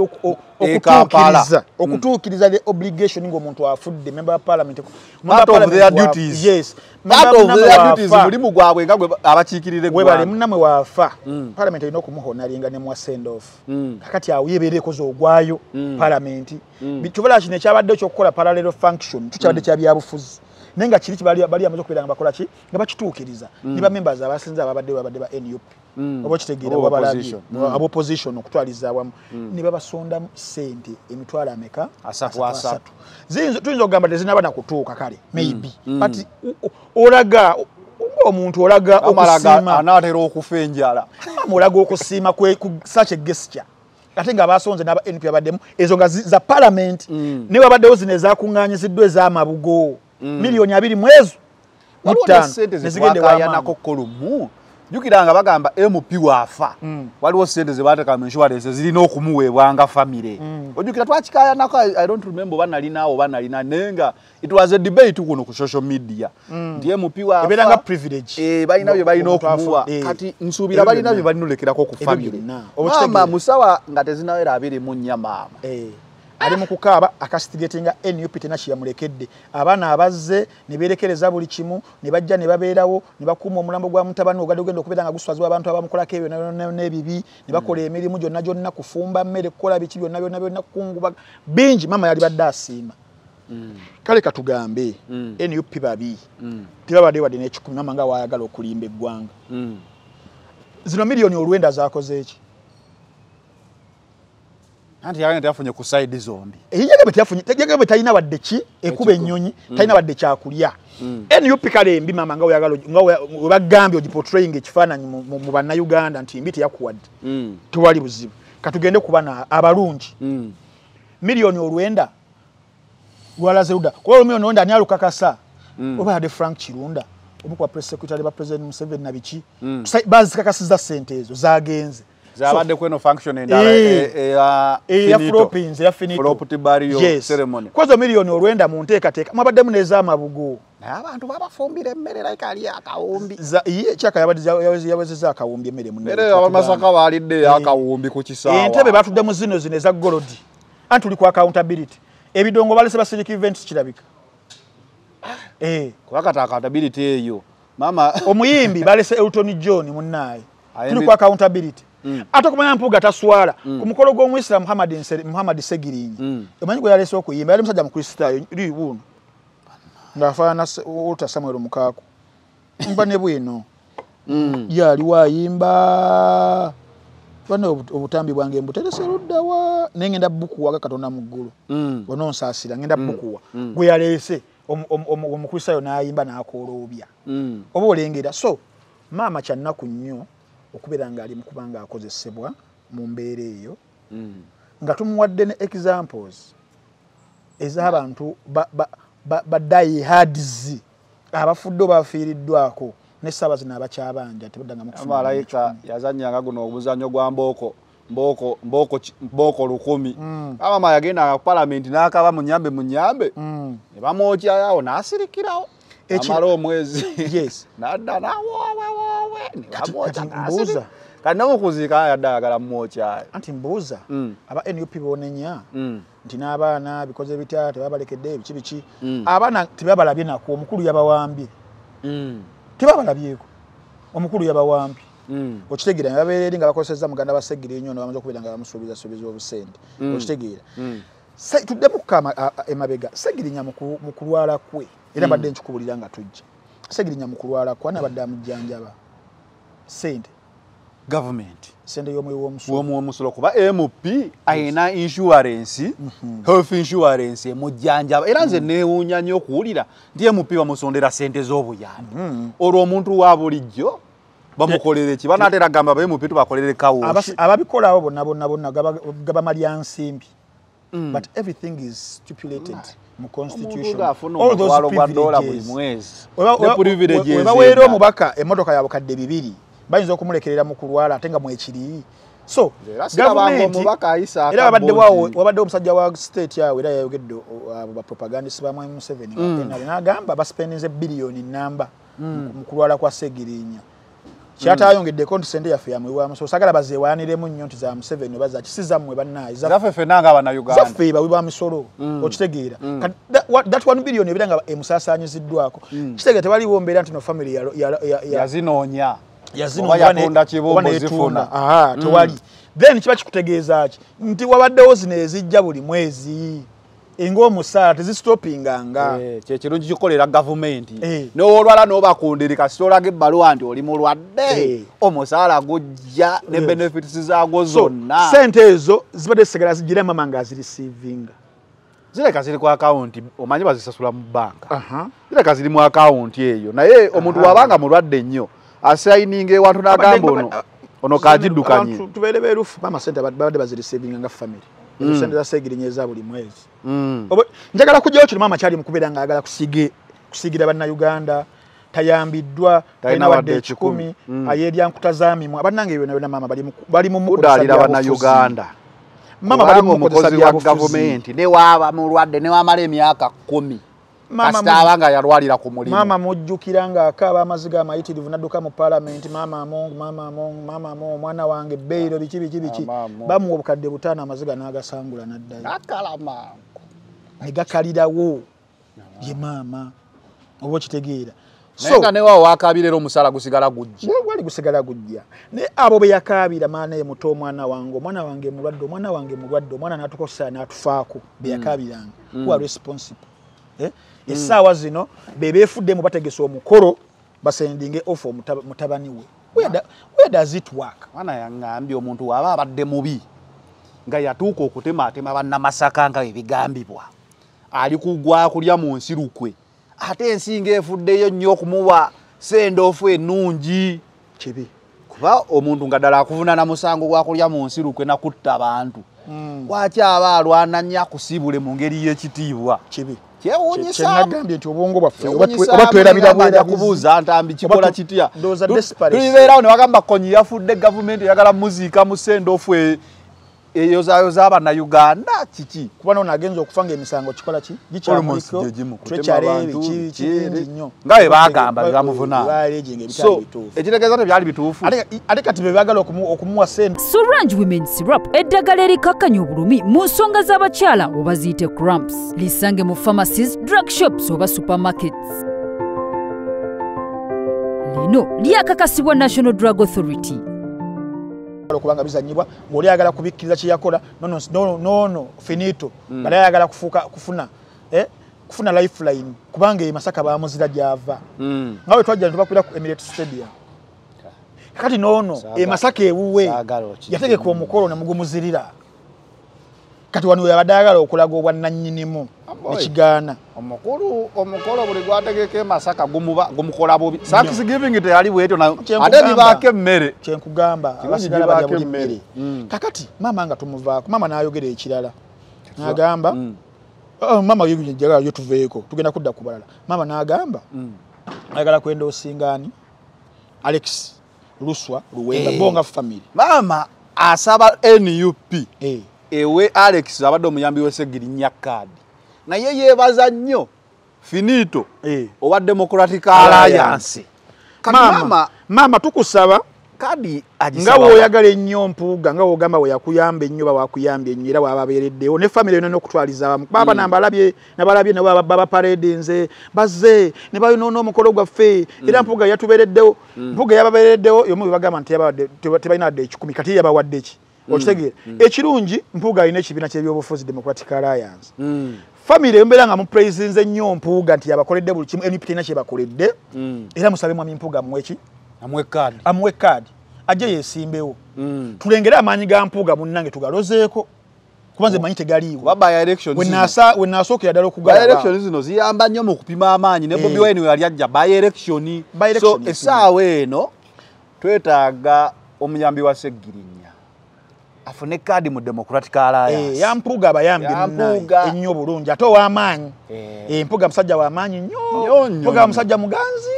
okutuukiriza the obligation ng'omuntu afudde member of Parliament part of their duties yes part of their duties mulimu gwabwe nga abakiikirire gwe bale munnamwe waafa Parliament erina okumuhonalinga ne mwa send off kakati awo yebeera ekoze ogwayo Parliament kyobala kino ekyabadde ekyokukola parallel function tukyabadde kya byabufuzi naye nga kiri bali amaze okubeera nga bakola ki nga bakituukiriza ne ba members abasinze ababadde ba NUP oba kitegeera wabalabye opposition okutwaliza awamu ne babasonda sente emitwalo ameka 3 tuyinza okugamba tezinaba nakutuuka kale maybe but olaga omuntu olaga okusiima anaatera okufa enjala olaga okusiima ku such a gesture ate nga basonze n'aba NUP abaddemu ezo nga za Parliament ne babaddewo zino ezakuŋŋaanyiziddwa ez'amabugo milioni 20 mwezi nezigende wayanako kolumu jukiranga bagamba MP wafa waliwo sente ze bateka mu insurance zilina okumuweebwa nga family ojukira twakikaya nako I don't remember banalina nenga it was a debate kuno ku social media ndi MP wafa ebiranga privilege balina bye balina okumuwa kati nsubira balina bye balinolekera ko ku family mama musawa nga tezinawera abiri mu nyama ali mu kukaaba akasitigatinga NUP tena kiyamulekedde abaana abazze ne berekereza buli kimu ne bajja ne babeerawo ne bakuuma omulambo gwa mutabani ogadde ogenda okubeera nga guswazibwa abantu abamukolako ebyo n'ebibi ne bakola emirimu gyonna kufumba mmere kukola biki byonna kukunguba bingi mama yali badde asiima kale katugambe NUP babi tebabadde wadde n'ekikumi mama nga waayagala okulimba eggwanga zino miliyoni olwenda zaakoze eki anti yagenda yafunye ku side zombi yagamba talina wadde ki ekuba ennyonyi talina wadde kyakulya NUP kale mbi mama nga we bagambye ogiportraying ekifaananyi mu bannayuganda nti mbi teyakuwadde tewali buzibu katugende kubana abalungi miliyoni olwenda lwalaze ludda kuba miliyoni olwenda ani alukakasa oba yadde Frank Kirunda omukwa press secretary ba president Museveni na biki bazikakasiza sente ezo zagenze zabadde kweno function endala ya Philippines ya finito property burial ceremony kwazo miliyoni olwenda mu nteekateeka mwabadde muneza amabugo abantu babafumbira emmere like ali akawumbi ye chaka yawezeza akawumbi emmere munene abamasaka balidde akawumbi ku kisaawa entebe batudde mu zino za golodi anti uli ku accountability ebidongo balese basiriki events kirabika kwakata accountability eyo mama omuyimbi balese Elton John munnaye tuli ku accountability ate kumanya mpuga taswala ku mukolo gw'Omuislam Muhammad Segirinyi emanyi gwe yalese okuyimba yali musajja mukristaayo ndi wuno ngafaana Walter Samuel Mukaku mba ne bwino yali wayimba bano obutambi bwange mbuterese luddawa nengenda bukuwa Katonda mu ggulu bononsaasira ngenda bukuwa gwe yalese omukristaayo n'ayimba n'akooloobya oba olengera so maama kyannaku nnyo okubeera nga ali mu kubanga akozesebwa mu mbeera eyo nga tumuwadde ne examples ez'abantu baddayihaadizi abafudde bafiiriddwako ne ssaba zino abakyabanja tebadda nga malayika yazannyanga guno omuzannyo gwa mbooko 10 amama yagenda ku parliament n'akaba munyambe ne bamwokya yawo n'asirikirawo amala omwezi yes nadda nawowewowe mbuuza kati namukuziika yadde ayagala mmwokyayo anti mbuuza aba NUP boonenya nti n'abaana bikoze bitya tebabalekedde biki abaana tebabalabye nako omukulu yabawambye tebabalabyeko omukulu yabawambye okitegeera babeera eri nga bakozesezza muganda basegira nnyo bamaze okubeera nga bamusuubiza obusente okitegeera tudde mukama emabega Segirinya mu kulwala kwe era badde nkikubulira nga tujja Segirinya mu kulwala kwe anabadde amujjanjaba sente government sente y'omusulo kuba MP ayina insurance health insurance emujjanjaba era nze neewuunya nnyo okuwulira nti MP bamusondera sente z'obuyambi olwo omuntu wa bulijjo bamukolere ki banaatera gamba ba MP tubakolere kawushi ababikolawo bonna gabamalya nsimbi but everything is stipulated mu constitution all those privileges baweera omubaka emmotoka ya bukadde 2 bayinza okumulekerera mu kulwala ate nga mwekiri so era wabadde omusajja wa state yawe era yayogedde bapropagandist ba Mwami Museveni n'agamba baspendinze biliyoni namba mu kulwala kwa Segirinya kyatayongeddeko nti sente yaffe yamwewamu so sagala bazeewaniremu nnyo nti za Museveni oba kisizammwe bannaye zaffe ffenna ng'Abannayuganda zaffe bawi ba misolo okitegeera that 1 billion ebira nga emusaasaanyiziddwako kitegeera tewaliwo mbeera nti no family yazinoonya yazinoonya tewali then kiba kikutegeeza ki nti wabaddewo zino ezijja buli mwezi ng'omusaala tezistopinganga kyekirungi kikolera gavumenti n'olwala n'obakundirika sitolaga ebbaluwa nti oli mulwadde omusaala gujja ne benefits zaago zonna sente ezo zibadde zisigala zigira mama nga azirisiivinga zireka ziri ku akawunti omanyi bazisasula mu banka zireka ziri mu akawunti eyo naye omuntu wabanga mulwadde nnyo asayininga ewantu n'agamba ono kagiddukanye tubeere beerufu mama sente badde bazirisiivinga nga family sente za Segirinya eza buli mwezi njagala kujjayo kino mama kyali mukubeera nga ayagala kusiigira bannayuganda tayambiddwa talina wadde 10 ayeerya nkuta zaamimwa bannange byonna mama bali mu kudaalira bannayuganda mama bali mu mukozi wa gavumenti ne waaba mulwadde ne wamala emyaka 10 kasita abanga yalwalira ku mulimu mama mujjukira nga akaaba amaziga amayitirivu nadduka mu parliament mama amongo mwana wange beiro biki bamuwa obukadde butaano amaziga n'agasangula n'addayo nakalamango negakalirawo ye mama oba kitegeera so ne wao wakabirero omusala gusigala gujja wali gusigala gujja ne abo be yakabira maana ye muto omwana wange mulwadde omwana natukosa natufaako be yakabiranga who are responsible essaawa zino bebeefuddemu bategesa omukolo basendinge off mutabani we where does it work mwana yangambye omuntu waba abadde mubi nga yatuuka okutematema bannamasaka nga ebigambibwa ali kugwa kulya mu nsirukwe ate ensinga efuddeyo nnyo okumuwa sendoofu ennungi kibi kuba omuntu nga ddala akuvunana musango gwa kulya mu nsirukwe nakutta abantu lwaki aba alwana nnyo akusibule mu ngeri y'ekitiibwa kibi kyewuunyisa kyenagambye nti obwongo bwaffe oba twerabira bwerakubuuza ntambi kikola kitya those are desperate tulibeerawo ne bagamba konyi yafudde gavumenti eyagala muziika mu sendoofu eyo z'abannayuganda kiki kuba nono agenza okufanga emisango kikola ki gikyamuliko nnyo nga bwe bagamba be bamuvunaana so ekitegeeza tebyali bituufu ate kati be baagala okumuwa sente Sorange Women Syrup eddagala erikakkanya obulumi mu nsonga z'abakyala oba ziyite cramps lisange mu pharmacies, drug shops oba supermarkets. Lino lyakakasibwa National Drug Authority. Okubanga bizanyibwa ng'oli ayagala kubikkiriza kye yakola nono finito bali ayagala kufuna lifeline kubanga e Masaka baamuzira gyava nga bwe twajja tubakwira ku Emirates Stadium kakati nono e Masaka ewuwe yategeka omukolo namugumuzirira kati wano yabadde ayagala okulaga obwannannyinimu ekigaana omukolo buli gwategeka e Masaka gumukola bubi Thanksgiving teyali bwetyo ate bibaako emmere kyenkugamba abasigala balya buli mmere kakati mama nga tumuvaako mama n'ayogera ekirala n'agamba mama yegala yo tuveeko tugenda kudda ku balala mama n'agamba ayagala kwenda osingani Alex Luswa Luwemba bonga family mama asaba NUP ewe Alex abadde omuyambi w'Essegirinya Kadi naye yeebaza nnyo finito owa Democratic Alliance mama tukusaba Kadi nga bw'oyagala ennyo mpuuga nga bw'ogamba bwe yakuyamba ennyo bawakuyambye ennyo era bwababeereddewo ne family yonna n'okutwaliza abamu baba nabalabye nabo baba paredenze bazze ne bayonoona omukolo gwaffe era mpuuga yatubeereddewo mpuuga yababeereddewo yomu bwe bagamba nti tebalina wadde 10 kati yabawadde ki okitegeera ekirungi mpuuga alina ekibiina ky'ebyobufuzi Democratic Alliance family embeera nga mupraisinze nnyo mpuuga nti yabakoledde buli kimu NUP terina kye bakoledde era musabe mwami mpuuga amuwe kaadi ajje yeesimbewo tulengere amaanyi ga mpuuga munnange tugalozeeko kuba nze manyi tegaliiwo we naasookera ddala okugaelection zino ziyamba nnyo mu kupima amaanyi ne Bobi Wine yali ajja by-election so essaawa eno twetaaga omuyambi wa Ssegirinya afune kaadi mu Democratic Alliance yampuuga abayambi ennyo bulungi ate ow'amaanyi mpuuga musajja w'amaanyi nnyo mpuuga musajja muganzi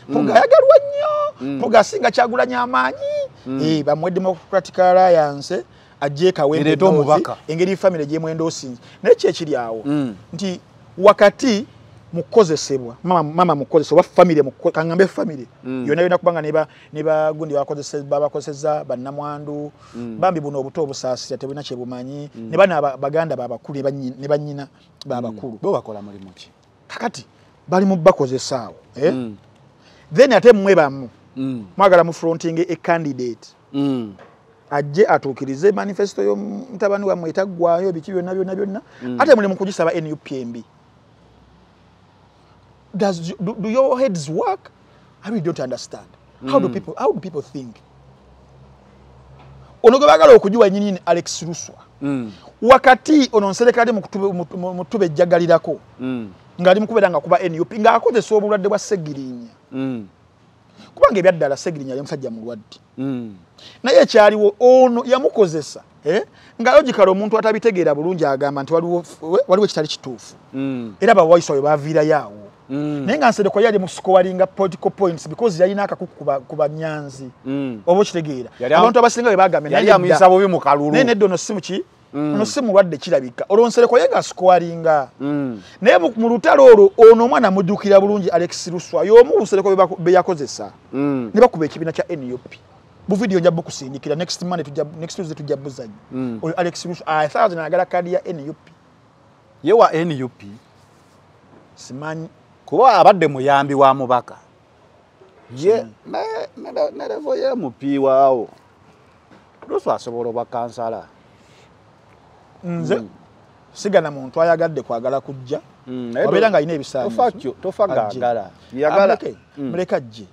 mpuuga ayagalwa nnyo mpuuga asinga Kyagulanyi amaanyi bamuwe Democratic Alliance ajje kawembe omubaka engeri family gyemwenda osinzi naye kyekiri awo nti wakati mukozesebwa mama mukozesebwa family kangambe family yona kubanga ne bagundi bakozeseza bannamwandu bambi buno obuto obusaasira tebuna kye bumanyi ne bana baganda babakulu ne banyina babakulu bo bakola mulimu ki kakati bali mu bakozesaawo then ate mmwe bamu mwagala mu fronting a candidate ajje atuukirize manifesto yo mtabani wa mwetaggwayo biki byonna ate muli mu kugisaba NUPMB. Do your heads work? I really don't understand. How do people think? Onogabagala okujuwa nyinyi Alex Luswa. Wakati ononserekade mutube jjagalirako. Ngali mukuberanga kuba NUP nga akozesa obulwadde bwa Ssegirinya. Kubanga ebyaddala Ssegirinya yali musajja mulwadde. Naye ekyaliwo ono yamukozesa nga logical omuntu atabitegeera bulungi agamba nti waliwo kitali kituufu. Era abawayiso bwe baviira yaawo. Naye nga Nsereko yali musuko walinga political points because yalina akakuku ku Banyanzi. Oba kitegeera abantu abasinga bwe bagambye yali amuyisa bubi mu kalulu naye neddono simu ki ono si mulwadde kirabika olonsereko yenga scoringa naye mu lutalo olwo ono omwana mujjukira bulungi Alex Luswa y'omu lusereko be yakozesa ne bakuba ekibiina kya NUP bu video njya bukusindikira next Tuesday tujja buzanya oyo Alex Luswa 1000 agala kadi ya NUP yewa NUP simanyi kuba abadde muyambi wa mubaka ye ne level ye mupi waawo Luswa asobola oba kansala nze sigana muntu ayagadde kwagala kujja wabera nga ina ebisaanyizo tofagagala yagala muleka jje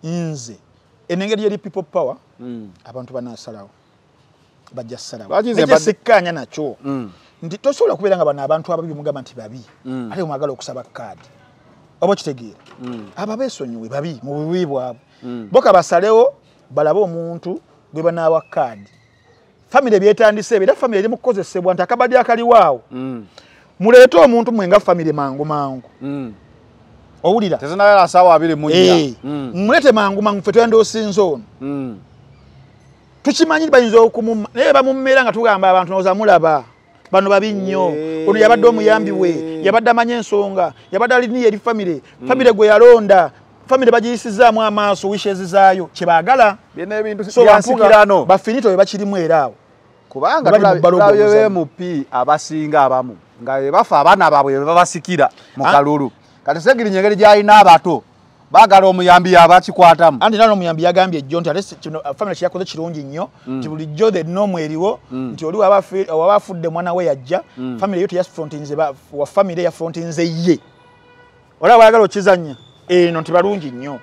nze enengeri yeri people power abantu banasalawo bajja salawo nje sikkanya nakyo ndi tosobola kubeera nga bano abantu ababi mugamba nti babi ate mwagala okusaba kaadi oba kitegeera aba beesonyiwe babi mu bubi bwabwe boka basalewo balaba omuntu gwe banaawa kaadi family byetandise era family eri mukozesebwa nti akabadi akali waawo muleete omuntu mwenga family mangu owulira tezinayala sawa abiri munya mulete mangu fe twende osinzo ono tukimanyi bayinza okumumma naye bamummera nga tugamba abantu noza mulaba bano babi nnyo ono yabadde omuyambi we yabadde amanya ensonga yabadde alini eri family gwe yalonda family bagiyisizaamu amaaso wishes zaayo kyebaagala byena ebintu byasikirano bafinito bwe bakirimu era awo kubanga tulabye MP abasinga abamu nga bafa abaana baabwe babasikira mu kalulu kati Segirinya engeri gyalina abato baagala omuyambi abakikwatamu andi nano omuyambi yagambye ejjo nti ate kino family kyakoze kirungi nnyo nti bulijjo the norm eriwo nti oli wabafudde mwana we yajja family yote yafrontinze wa family yafrontinze ye olaba bayagala okizanya eno nti balungi nnyo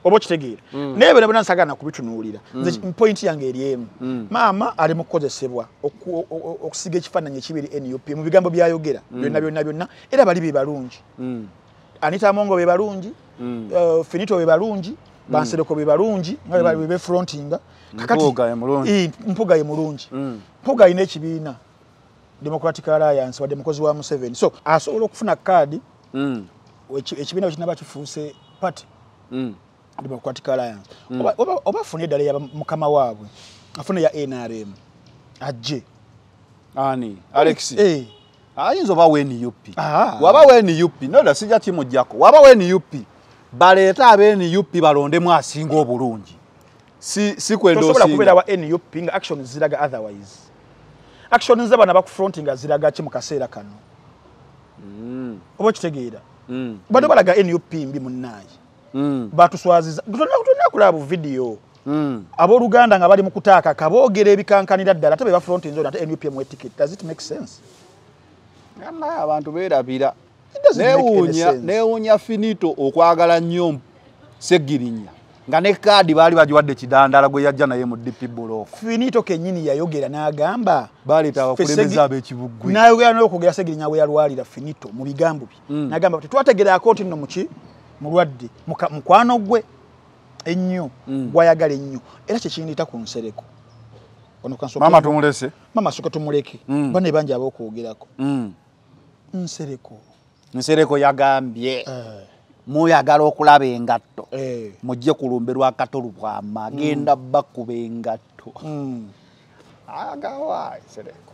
oba kitegeera naye bwe nabona nsagana kubitunuulira nze point yange eri emu maama ali mu kukozesebwa okusiga ekifaananyi ekibiri NUP mu bigambo byayogera byonna era bali be balungi Anita Mongo be balungi Finito be balungi Bansereko be balungi nga bali be frontinga kakati mpuga ye mulungi mpuga ine ekibiina Democratic Alliance wa demokozi wa Museveni so asobola okufuna kaadi ekibiina kinaba kifuuse party Democratic Alliance oba fune dale ya mukama waabwe afune ya NRM ajje ani Alex ayinzo ba weni UP waba weni UP noda sija kimujjako waba weni UP baleta abeni UP balondemu asinga obulungi si kwendo tosobola kubeera wa NUP nga action ziraga otherwise action zaba nabakufrontinga ziraga ki mu kaseera kano oba kitegeera bado balaga NUP mbi munnaye batuswaziza tutonna kulaba video aboluganda nga bali mu kutaaka kaboogera ebikankanira ddala ate be ba front nzone ate NUP mu ticket does it make sense ngana abantu beerabira newunya Finito okwagala nnyo Segirinya nga ne kaadi baali bagiwadde kidandala gwe yajja naye mu DP block Finito kenyini yayogera n'agamba baleta abakulembeze ab'ekibuggwe n'ayogera n'okugera Segirinya we yalwalira Finito mu bigambo bye n'agamba tetwategerera akoti nno muki mulwadde mukwano gwe ennyo gwayagala ennyo era kyekiyinita ku nsereko mama tumulese mama soka tumuleke bane banje abokwogerako nsereko yagambye muyagala okulaba engatto mujje kulumberwa akatolu bwama genda bakuba engatto agawa nsereko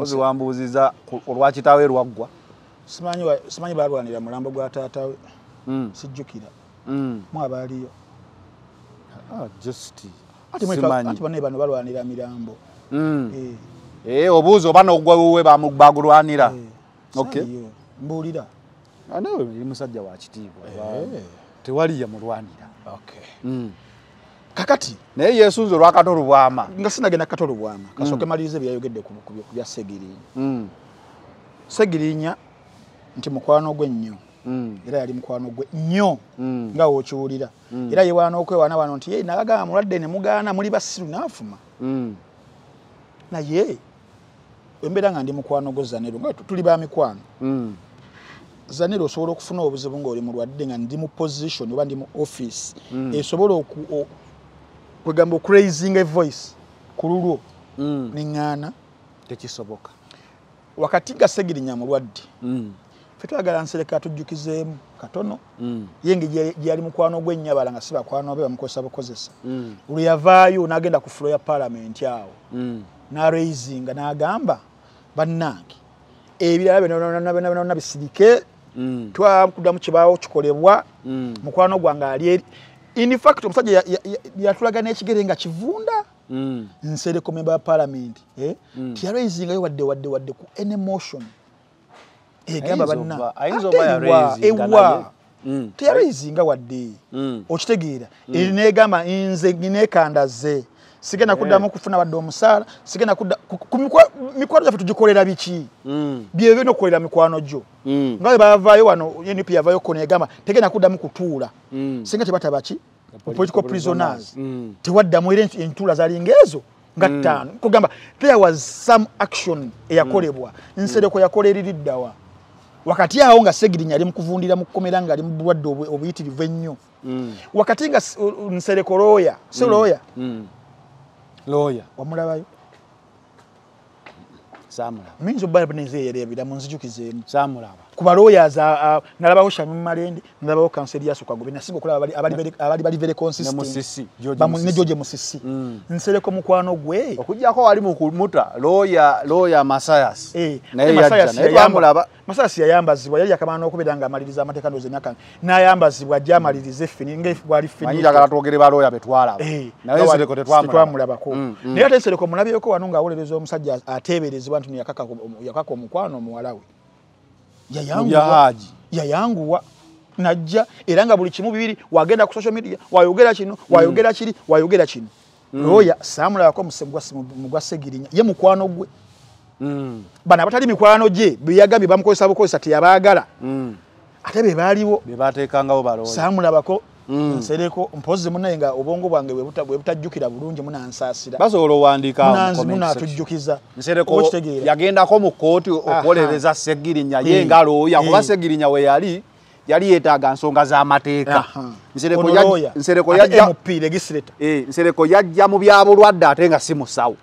ozi wambuziza olwakitawe lwaggwa simanyi balwanira mulambo gwa taatawe sijjukira mwabaliyo just ati bano balwanira mirambo obuuzi oba n'ogwa wuwe bagulwanira okay mbuulira nawe ndi musajja wa kitiibwa tewali yamulwanira kakati naye yesunze olwakatolu bwama nga sinagenda katolu bwama kasooke malirize byayogedde ku bya Segirinya Segirinya nti mukwano gwe nnyo era yali mukwano gwe nnyo nga wokiwulira era yewaana okwewaana wano nti ye nagagamba mulwadde ne mugaana muli basiru n'afuma naye embeera nga ndi mukwano gwe Zanero nga tuli ba mikwano Zanero osobola okufuna obuzibu ng'oli mulwadde nga ndi mu position oba ndi mu office esobola kwegamba okuraisinga a voice ku lulwo neŋŋaana tekisoboka wakati ga Segirinya mulwadde twagala nsereka tujjukizeemu katono yenge gyali mukwano gw'ennyabala nga si bakwano be bamukozesa bukozesa olwo yavaayo n'agenda ku floor ya parliament awo na raising n'agamba bannange ebirala bino bisirike twakuddamu kibaawo kikolebwa mukwano gwange ali in fact omusajja yatulaga n'ekigere nga kivunda Nsereko member parliament tiyaraising wadde ku any emotion egamba banna tiyaraising wadde okitegeera negamba nze ginekandaze sigenda kuddamu kufuna wadde omusaala sigenda kudda mikwano gyaffe tugikolera biki byebyo nokukolera mikwano gyo nga bavaayo wano UNP yavaayo ko negamba tegenda kuddamu kutuula singa tebatabaki political prisoners tewaddamu era entuula zalinga ezo nga ttaano kugamba there was some action eyakolebwa Nsereko yakoleririddawa wakati awo nga Segirinya ali mukuvundira mu komera nga ali mu bulwadde obuyitirivu ennyo wakati nga Nsereko lawyer wamulabayo samulaba minzo babneze yerebira munzijukizeemu samulaba kuba lawyers nalabawo Shamim Malende nalabawo kanseri yasoka gobe nasinga kulaba abali very consistent ne George Musisi Nsereko mukwano gwe okujjako wali mu kumuta lawyer Masayas naye Masayas yayambazibwa yali yakamana okubera nga amaliriza amateeka ndoze myaka nayambazibwa jamalirize fininga bwali fini njagala twogere ba lawyer betwalaba naye Nsereko tetwamulabako naye ate Nsereko mulabiyeko wano nga awolereza omusajja ateberezebwa nti yakaka omukwano omuwalawe yayanguwa najja era nga buli kimu bibiri wagenda ku social media wayogera kino wayogera kino lawyer samulabako mugwa Segirinya ye mukwano gwe bana batali mikwano gye byagambye bamukozesa bukozesa tiyabagala ate be baaliwo be bateekangawo balo samulabako Nsereko mpozi munaye nga obongo bwange bwe butajjukira bulungi munansaasira basobola owandiika munatujjukiza Nsereko yagendako mu kooti okuwolereza Segirinya ye nga lawyer kuba Segirinya we yali yeetaaga nsonga z'amateeka Nsereko yajja mu byabulwadde ate nga si musawo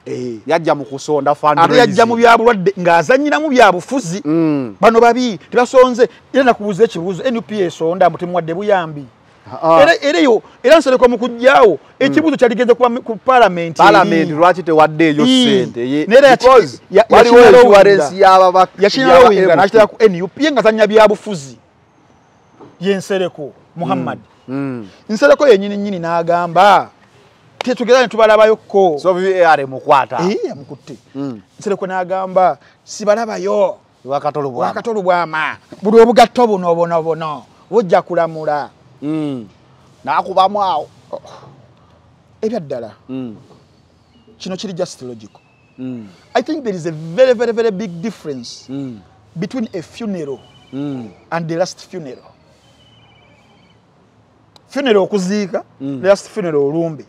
yajja mu kusonda ate yajja mu byabulwadde ng'azannyiramu byabufuzi bano babiri tebasonze era nakubuuza ekibuuzo NUP esonda mutemuwadde buyambi era Nsereko mu kujjaawo ekibuuzo kyaligeze ku parliament lwaki tewaddeeyo ssente waliwo insurance y'ababaka n'akitera ku NUP ng'azannya byabufuzi ye Nsereko Muhammad Nsereko yennyini n'agamba tetugera ne tubalabayokko so VAR mukwata mukutte Nsereko n'agamba sibalabayo wakatolo bwama buli obugatto buno bujja kulamula nakubamu awo ebyaddala kino kiri just logical I think there is a very very very big difference between a funeral and the last funeral okuziika the last funeral olumbe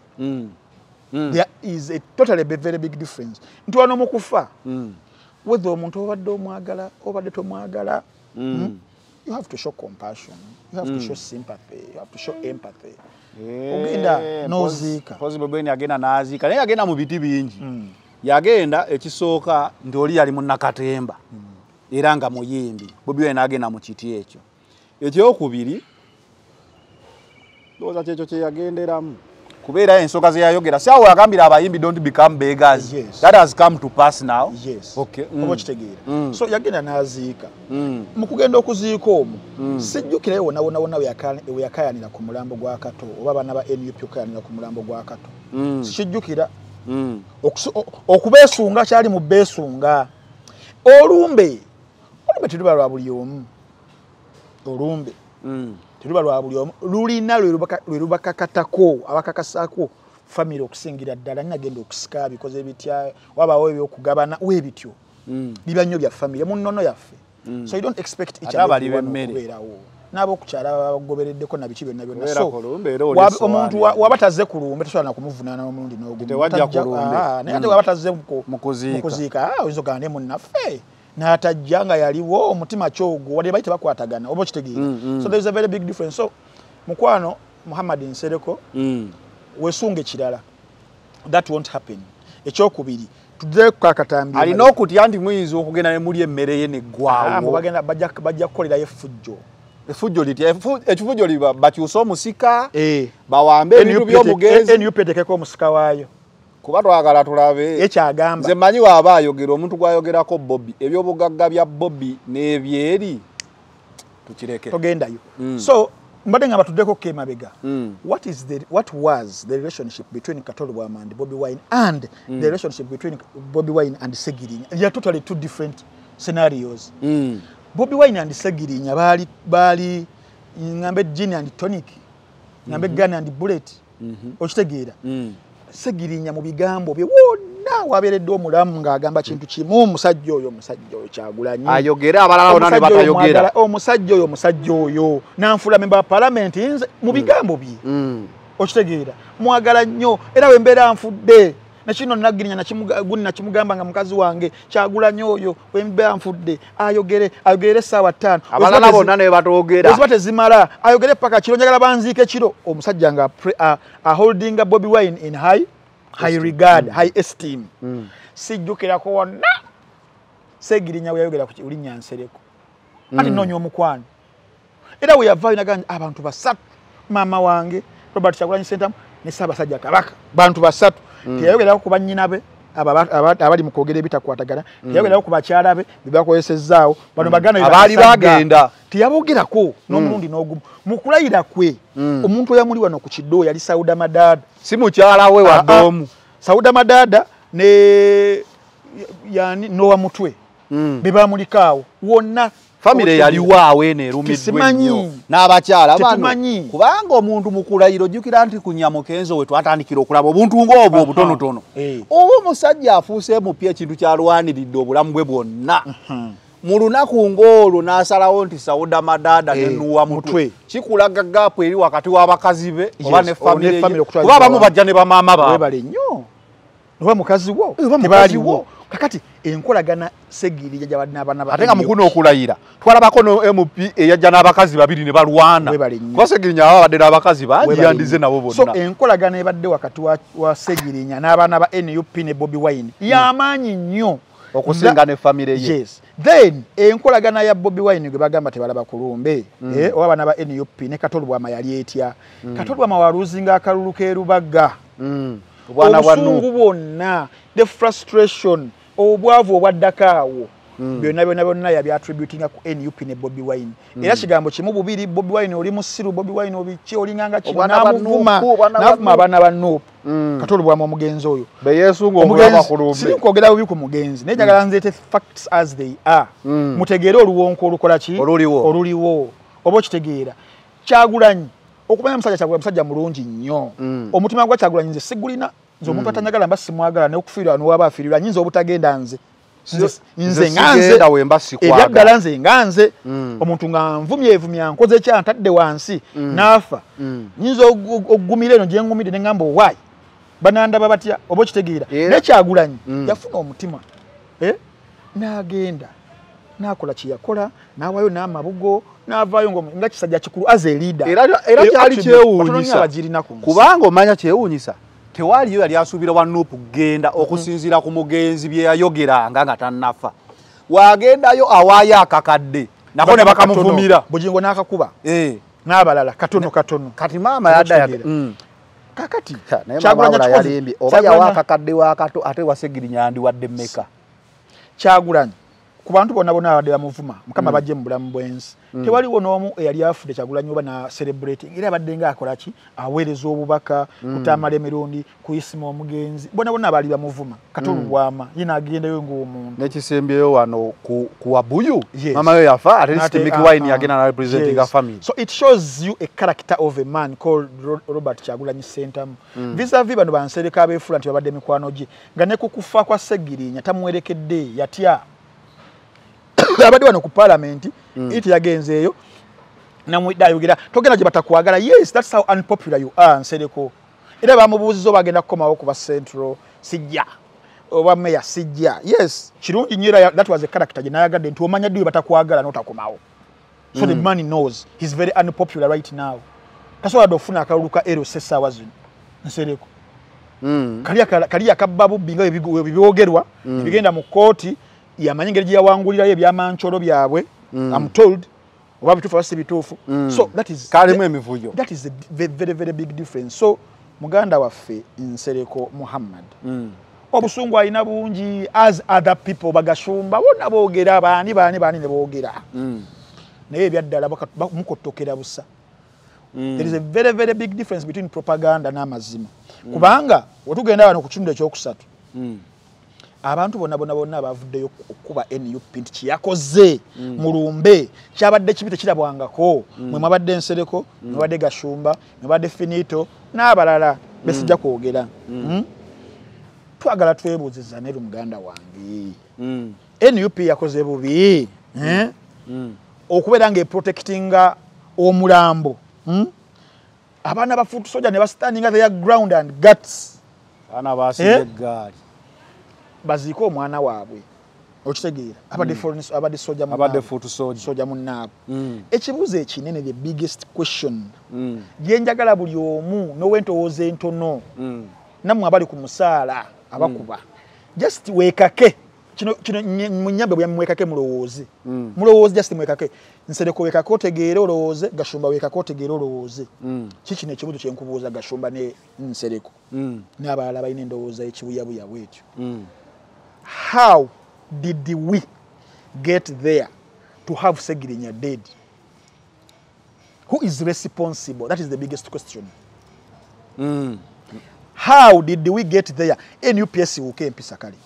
there is a totally very big difference nti wano mu kufa whether omuntu obadde omwagala obadde tomwagala you have to show compassion, you have to show sympathy, you have to show empathy. Ogenda noziika. Possible bweni agenda nazika. Naye agenda mu biti bingi. Yagenda ekisooka ndoli yali mu Nakatemba. Era nga muyimbi. Bobi Wine agenda mu kiti ekyo. Ekyokubiri doza kyekyo kye yagenderamu. Kubeera ensonga ze yayogera. Sawa yagambira abayimbi don't become beggars. Yes. That has come to pass now. Yes. Okay. Obo kitegeera. So yagenda naziika. Mu kugenda okuziika omwo. Sijjukira wona we yakayanira ku mulambo gwa Kato oba bana ba NUP okayanira ku mulambo gwa Kato. Sijjukira. Okubeesunga kyali mu beesunga. Olumbe teruba lwa buli omu. Olumbe. Teruba lwa buli omu. Lulina lwe lubakakatako abakakasaako family okusingira ddala nagenda okusika bikoze bitya wabawo ebyokugabana webityo. Biba nnyo bya family munnono yaffe. So you don't expect each other kubeerawo. Nabo kukyala bagobereddeko na biki byonna. So omuntu wabatazze ku lumbe tosobola na kumuvunaana omulundi n'ogumu. Tewajja ku lumbe. Naye ate wabatazze mu kuziika. Oyinza ogamba ne munnaffe. N'atajja nga yaliwo omutima kyogo wadde bayite bakwatagana oba kitegeera. So there is a very big difference. So mukwano Muhammad Nsereko wesunge kirala. That won't happen. Ekyokubiri tudde kwakatambi alina okutya nti muyinza okugenda ne muli emmere ye neggwawo. Bagenda bajja kukolera effujjo. Effujjo litya ekifujjo liba bakyusa omusika bawambe ebintu by'omugenzi NUP etekeko omusika waayo. kuba twagala tulabe ekyagamba nze manyi waaba ayogera omuntu gwayogerako Bobby ebyobugagga bya Bobby n'ebyeri tukireke togendayo so mbadde nga batuddeko kemabega what was the relationship between Katolo Bwama and Bobby Wine and the relationship between Bobby Wine and Segirinya? They are totally two different scenarios. Bobby Wine and Segirinya bali ngambe gin and tonic ngambe gun and bullet okitegeera Segirinya mu bigambo bye wonna waberedde omulamu ng'agamba kintu kimu omusajja oyo Kyagulanyi ayogera abalala bonna ne batayogera omusajja oyo nanfula member wa parliament mu bigambo bye okitegeera mwagala nnyo era we mbeera nfudde nakino Nagirinya nakimugamba nga mukazi wange Kyagulanyi oyo we mbeera nfudde ayogere essaawa 5 abalala bonna ne batogera ezibate zimala ayogere paka kiro njagala banziike kiro omusajja nga holding Bobby Wine in high regard high esteem sijjukirako wonna Segirinya we yayogera ku Ulinnya Nsereko ati noonya omukwano era we yavaayo nagamba abantu basatu maama wange Robert Kyagulanyi Ssentamu ne Ssaabasajja Kabaka bantu basatu teyayogera ku bannyinabe abali mu kwogera ebitakwatagana teyayogera ku bakyala be bebakozesezaawo bano baganda abali bagenda teyabogerako n'omulundi n'ogumu mu kulayira kwe omuntu oyamuli wano ku Kiddo yali Sauda Madada si mukyala we wadoomu Sauda Madada ne yani Nowa Mutwe bebamulikaawo wonna family yali waawe neerumiddwa nnyo n'abakyala bano kubanga omuntu mu kulayiro jjukira nti ku Nyamukenzo we twatandikira okulaba obuntu ng'obwo obutonotono oba omusajja afuuse mupya ekintu kyalwaniridde obulamu bwe bwonna mu lunaku ng'olwo n'asalawo nti Sauda Madada ne Nowa Mutwe kikulaga gaapu eri wakati w'abakazi be oba ne family kuba abamu bajja ne bamaama baabwe nnyo oba mukazi wo tebaaliwo kakati enkolagana Segirinya gyabadde n'abaana ate nga mukuno okulayira twalabako no MP eyajja n'abakazi babiri ne balwana kuba Segirinya abadde n'abakazi bangi yandize nabo bonna so enkolagana ebadde wakati wa Segirinya n'abaana ba NUP ne Bobby Wine y'amaanyi nnyo okusinga ne family ye yes then enkolagana ya Bobby Wine gwe bagamba tebalaba kulumbe oba abaana ba NUP ne Katolo Bwama yali etya Katolo Bwama waluzinga akalulu k'erubagga obwana bwanu bwonna the frustration obwavu obwaddakaawo byonna yabyatributinga ku NUP ne Bobby Wine era kigambo kimu bubiri Bobby Wine oli musiru Bobby Wine obiki olinganga kinamuvuma abaana ba NUP Katolo Bwama omugenzi oyo beyesunga omulaba kulumbe sinkwogera bubi ku mugenzi naye njagala nzeete facts as they are mutegeere oluwonko olukola ki oluliwo oba okitegeera Kyagulanyi okumanya musajja mulungi nnyo omutima gwa Kyagulanyi nze sigulina nze omuntu atanyagala mba simwagala n'okufiirwa n'owaba afiirirwa nyinza obutagenda nze nganze ebyaddala nze nganze omuntu nga nvumyevumya nkoze ekya ntadde wansi n'afa nyinza okugumira eno gye ngumidde ne ngamba owaayi banandaba batya oba okitegeera naye Kyagulanyi yafuna omutima n'agenda n'akola kye yakola n'awaayo n'amabugo n'avaayo nga kisajja kikulu as a leader era kyali kyewuunyisa kubanga omanya kyewuunyisa tewaliyo yali asuubira wa NUP kugenda okusinziira ku mugenzi bye yayogeranga nga tannafa wagendayo awaayo akakadde nako ne bakamuvumira Bugingo n'akakuba n'abalala katono kati maama yadda kakati Kyagulanyi yalimbi oba yawa akakadde wakato ate wa Segirinya yandiwadde mmeka Kyagulanyi ku bantu bonna abadde bamuvuma mukama bajje mu bulamu bw'ensi tewaliwo n'omu eyali afudde Kyagulanyi oba na celebrating era abadde nga akola ki aweereza obubaka kutamala emirundi kuyisima omugenzi bonna abaali bamuvuma Katolo Bwama ye n'agendayo ng'omuntu n'ekisembyeyo wano ku Wabuyu mama yo yafa ate Bobby Wine yagenda na representing a family so it shows you a character of a man called Robert Kyagulanyi Ssentamu vis-a-vis bano bansereka abeefula nti babadde mikwano gye nga ne ku kufa kwa Segirinya tamuwerekedde yatya abadde wano ku parliament iti yagenzeeyo namwidde ayogera togenda gye batakwagala yes that's how unpopular you are Nsereko era bamubuuziza bagenda kukomawo ku ba central sijja oba meya sijja yes kirungi nnyo that was a character gye nayagadde nti omanya ddi batakwagala n'otakomawo so the man knows he's very unpopular right now tasobola dde okufuna akalulu ka eros essaawa zino Nsereko kali akabba bubbi nga ebyogerwa ebigenda mu kooti yamanyi ngeri gye yawangulirayo ebyamancholo byabwe I'm told oba bituufu oba si bituufu so that is kalimu emivuyo that is a very very big difference so muganda waffe Nsereko Muhammad obusungu alina bungi as other people bagashumba bonna boogera baani ne boogera naye ebyaddala mukotokera busa. There is a very very big difference between propaganda n'amazima kubanga wetugenda wano ku kitundu ekyokusatu abantu bonna abavuddeyo okuba NUP nti kiyakoze mulumbe kyabadde kibi tekirabwangako mwe mwabadde Nsereko mwe mwabadde Gashumba mwe mwabadde Finito n'abalala besijja kwogera. Twagala twebuuziza ne muganda wange NUP yakoze bubi okubeera ng'eprotectinga omulambo abaana bafuutu soja ne bastandinga their ground and guts ana baasige gaali baziiko omwana waabwe okitegeera abadde soja abadde fuutu soja munnaabwe. Ekibuuzo ekinene the biggest question gye njagala buli omu n'owentowooza entono nammwe abali ku musaala abakuba just weekake kino munyambe bwe mwekake mulowooze just mwekake Nsereko weekake otegeere olowooze Gashumba weekake otegeere olowooze kikino ekibuuzo kye nkubuuza Gashumba ne Nsereko n'abalala balina endowooza ekibuyabuya bwetyo. How did we get there to have Segirinya dead? Who is responsible? That is the biggest question. How did we get there? NUPS uke empisa kali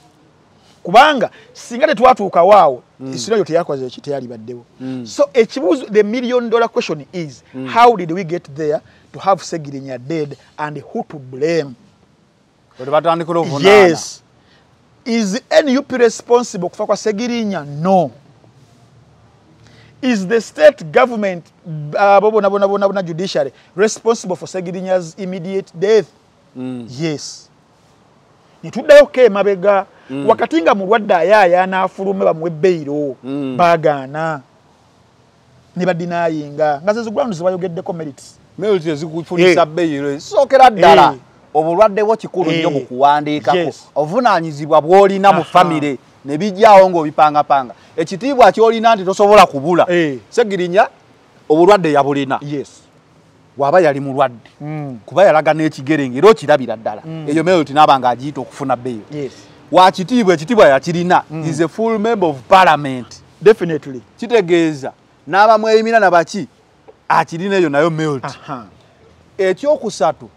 kubanga singa tetwatuuka waawo isirayo teyakoze ekiteyali baddewo. So ekibuuzo the $1 million question is how did we get there to have Segirinya dead and who to blame? Yes. Is NUP responsible kufa kwa Segirinya? No. Is the state government bona judiciary responsible for Segirinya's immediate death? Yes. Nituddayo ke mabega wakati nga mulwadde ayaaya n'afulume bamuwe bbeiro baagaana ne badinayinga nga zezo grounds bayogeddeko merits ezikufunisa bbeiro sookera ddala obulwadde bwo kikulu nnyo mu kuwandiikako obuvunaanyizibwa bw'olina mu famire ne bijjaawo ng'obipangapanga ekitiibwa ky'olina nti tosobola kubula. Segirinya obulwadde yabulina waba yali mulwadde kuba yalaga n'ekigere era okirabira ddala eyo Melody n'abanga agiyita okufuna bbeeyo wakitiibwa ekitiibwa yakirina is a full member of parliament definitely kitegeeza n'abamweyimira nabaki akirina eyo nayo Melody. Ekyokusatu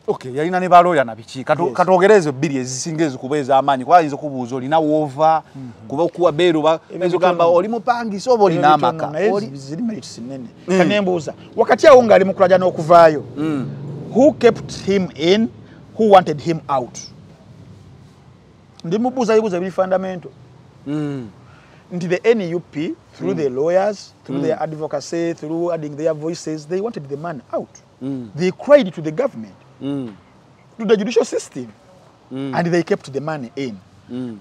okay yalina ne balooya nabiki katogereze bbiri ezisinga ezikuba ez'amaanyi kuba ayinza okubuuza olina woova kuba okuwa beero ezogamba oli mupangisa oba olina amaka ziri merits nnene kanembuuza wakati awo ng'ali mu kulaja n'okuvaayo who kept him in who wanted him out? Ndi mubuuza bibuuza biri fundamental nti the NUP through the lawyers through their advocacy through adding their voices they wanted the man out. They cried to the government to the judicial system and they kept the man in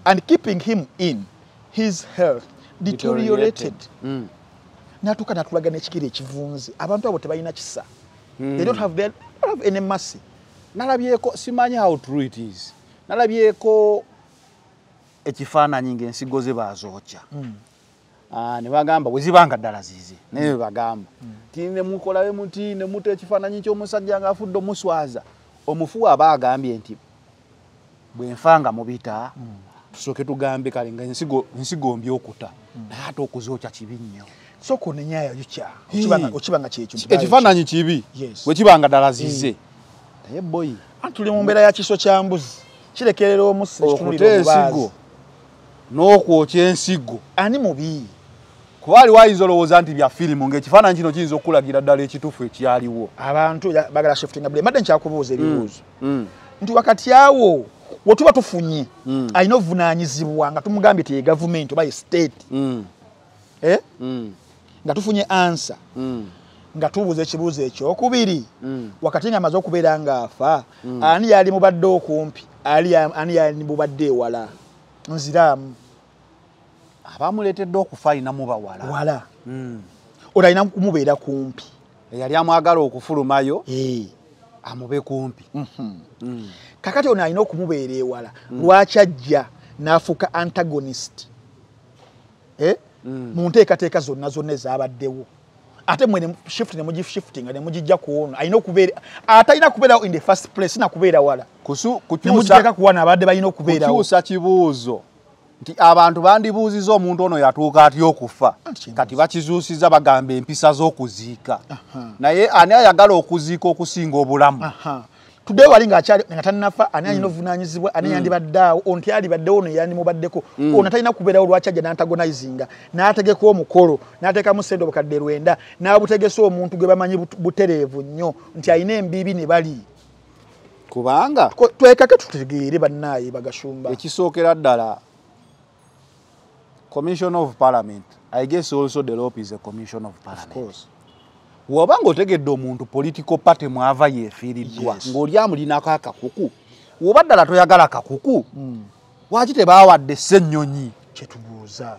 and keeping him in his health deteriorated. Natuka natulaga n'ekigere ekivunzi abantu abo tebalina kisa they don't have any mercy. Nalabyeko simanyi how true it is nalabyeko ekifaananyi ng'ensigo ze baazokya ne bagamba bwe zibanga ddala zize naye bagamba tine mukolawe muti ne muta ekifaananyi ky'omusajja ng'afudde omuswaza omufu aba agambye nti bwe nfanga mubita tusooke tugambe kale nga ensigo mbi okuta naye ate okuzokya kibi nnyo soko nenyayo yukya okibanga kyekyo ekifaananyi kibi bwe kibanga ddala zize naye boyi tuli mu mbeera ya kiso kya mbuzi kirekerera omusi okuta ensigo n'okwokya ensigo ani mubi kuba ali wayinza olowooza nti bya firimu ng'ekifaananyi kino kiyinza okulagira ddala ekituufu ekyaliwo abantu bagala shiftinga bule madde nkyakubuuza ebibuuzo nti wakati awo wetuba tufunye alina obuvunaanyizibwa nga tumugambye ti ye gavumenti oba ye state nga tufunye ansa nga tubuuza ekibuuzo ekyokubiri wakati nga amaze okubeera ng'afa ani yali mubadde okumpi ani yali mubadde ewala nziraamu abamuleetedde okufa alina mubawala olina kumubeera kumpi eyali amwagala okufulumayo amube kumpi kakati ono alina okumubeera ewala lwaki ajja n'afuuka antagonist mu nteekateeka zonna ezabaddewo ate mwene shift ne muji shifting ne mujijja kuona ayina okubeera atayina kubeera in the first place na kubeera wala kukyusa kuwana abadde bayina okubeera kukyusa kibuuzo nti abantu bandibuuziza omuntu ono yatuuka atya okufa kati bakizuusiza bagamba empisa z'okuziika naye ani ayagala okuziika okusinga obulamu today wali ng'akyali nga tannafa ani alina obuvunaanyizibwa ani yandibaddeawo onti alibaddewo ono yandimubaddeko ono talina kubeerawo lwaki ajja n'antagonizinga n'ategeka omukolo n'ateekamu ssente obukadde 9 n'abutegesa omuntu gwe bamanyi butereevu nnyo nti alina embiibi ne bali kubanga twekake tutegeere bannaaye bagashumba ekisookera ddala Commission of Parliament. I guess also the LOP is a Commission of Parliament. Of course. Wabanga otegedde omuntu political party mwava yefiiriddwa ng'oli amulinako akakuku wobaddala toyagala kakuku waki tebawadde ssennyonyi kyetubuuza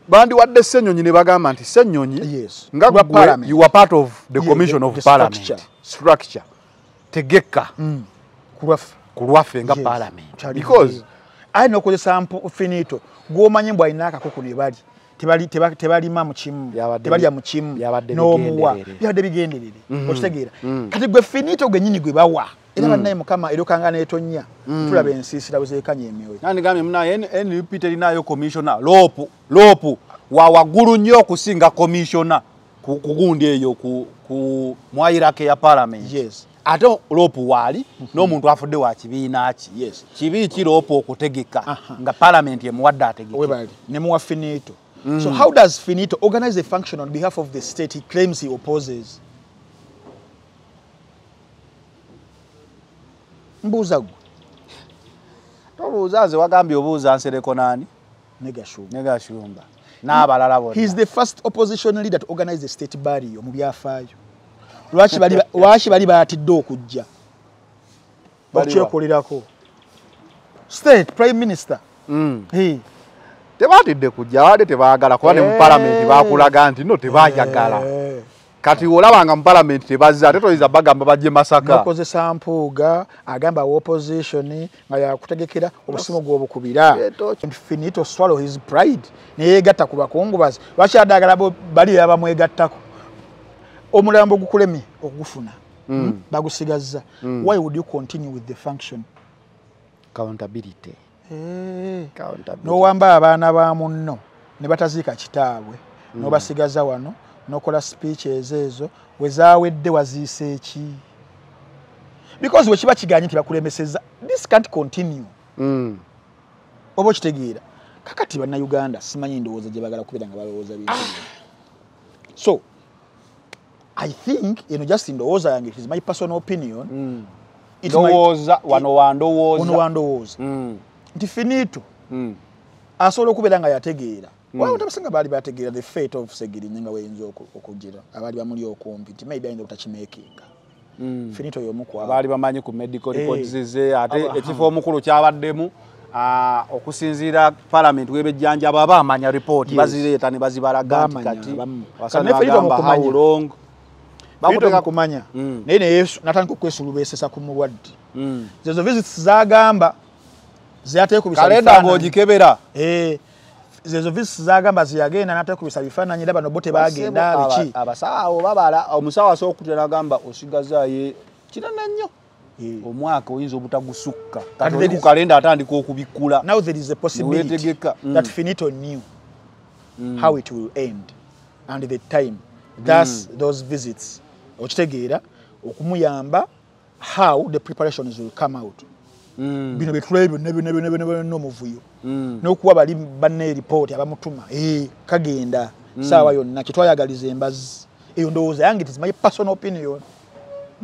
bandiwadde ssennyonyi ne bagamba nti ssennyonyi nga gwe you are part of the Commission of Parliament structure tegeka kulwaffe nga Parliament because I know kozesa finito gwomanyi mbwa ina akakuku ne bali tebalima mu kimu tebalya mu kimu n'omuwa yabadde bigenderere okitegeera kati gwe finito gwe nnyini gwe bawa era bannaye mukama erokanga n'etonnya tulaba ensiisira bwezeekanya emyoyo nandigambye munaye NUP terinayo commissioner lopu wawaggulu nnyo okusinga commissioner ku gundi eyo ku mwayirake ya Parliament ate lopu wali n'omuntu afudde wa kibiina ki kibi ki lopu okutegeka nga Parliament emuwadde ategeke ne muwa finito. So how does finito organize a function on behalf of the state he claims he opposes? Mbuuza gwe tobuuza nze wagambye obuuza nsereko nani Negashumba n'abalala bonna. He is the first opposition leader to organize the state burial mu byafaayo. Lwaki bali baatidde okujja okyekolerako state prime minister tebaatidde kujja wadde tebaagala kuba ne mu Parliament bakulaga nti no tebaayagala kati olabanga mu Parliament tebazza ate toyinza bagamba bajje Masaka bakozesa mpuuga agamba opposition nga yakutegekera obusimu gw'obukubira finito swallow his pride neyegatta ku bakungubazi lwaki adagala bali abamwegattako omulambo gukulemi okugufuna bagusigazza why would you continue with the function? Accountability. N'owamba abaana ba munno ne bataziika kitaabwe n'obasigaza wano n'okola speech ezo wezaawedde waziise eki because wekiba kiganye nti bakulemeseza this can't continue oba okitegeera kakati bannayuganda simanyi ndowooza gye bagala kubeera nga balowooza bintu so I think just in ndowooza yange it is my personal opinion ndowooza wano wandowooza nti finito asobola okubeera nga yategeera waba tabasinga baali bategeera the fate of Segirinya nga weyinza okugira abaali bamuli okumpi nti maybe ayinza obutakimeekinga finito y'omu ku abo baali bamanyi ku medical records ze ate ekifo omukulu kyabaddemu okusinziira Parliament webejjanja baba amanya report bazireeta ne bazibalaga kati wasanagamba how long bakuteka kumanya naye ne Yesu natandika okwesulubeesesa ku mulwadde zezo visits zagamba ziyateekubisa kalenda ng'ogikebera zezo visits zagamba ziyagenda nateekubisa bifaananyi era bano bo tebagenda biki abasawo babala omusawo asobola okutera agamba osigazaayo kinene nnyo omwaka oyinza obutagusukka kati ku kalenda atandika okubikkula. Now there is a possibility that finito knew how it will end and the time those visits okitegeera okumuyamba how the preparations will come out bino betulebyo n'omuvuyo n'okuwa bali banne report abamutuma kagenda saawa yonna kitwayagaliza embazi eyo ndowooza yange it is my personal opinion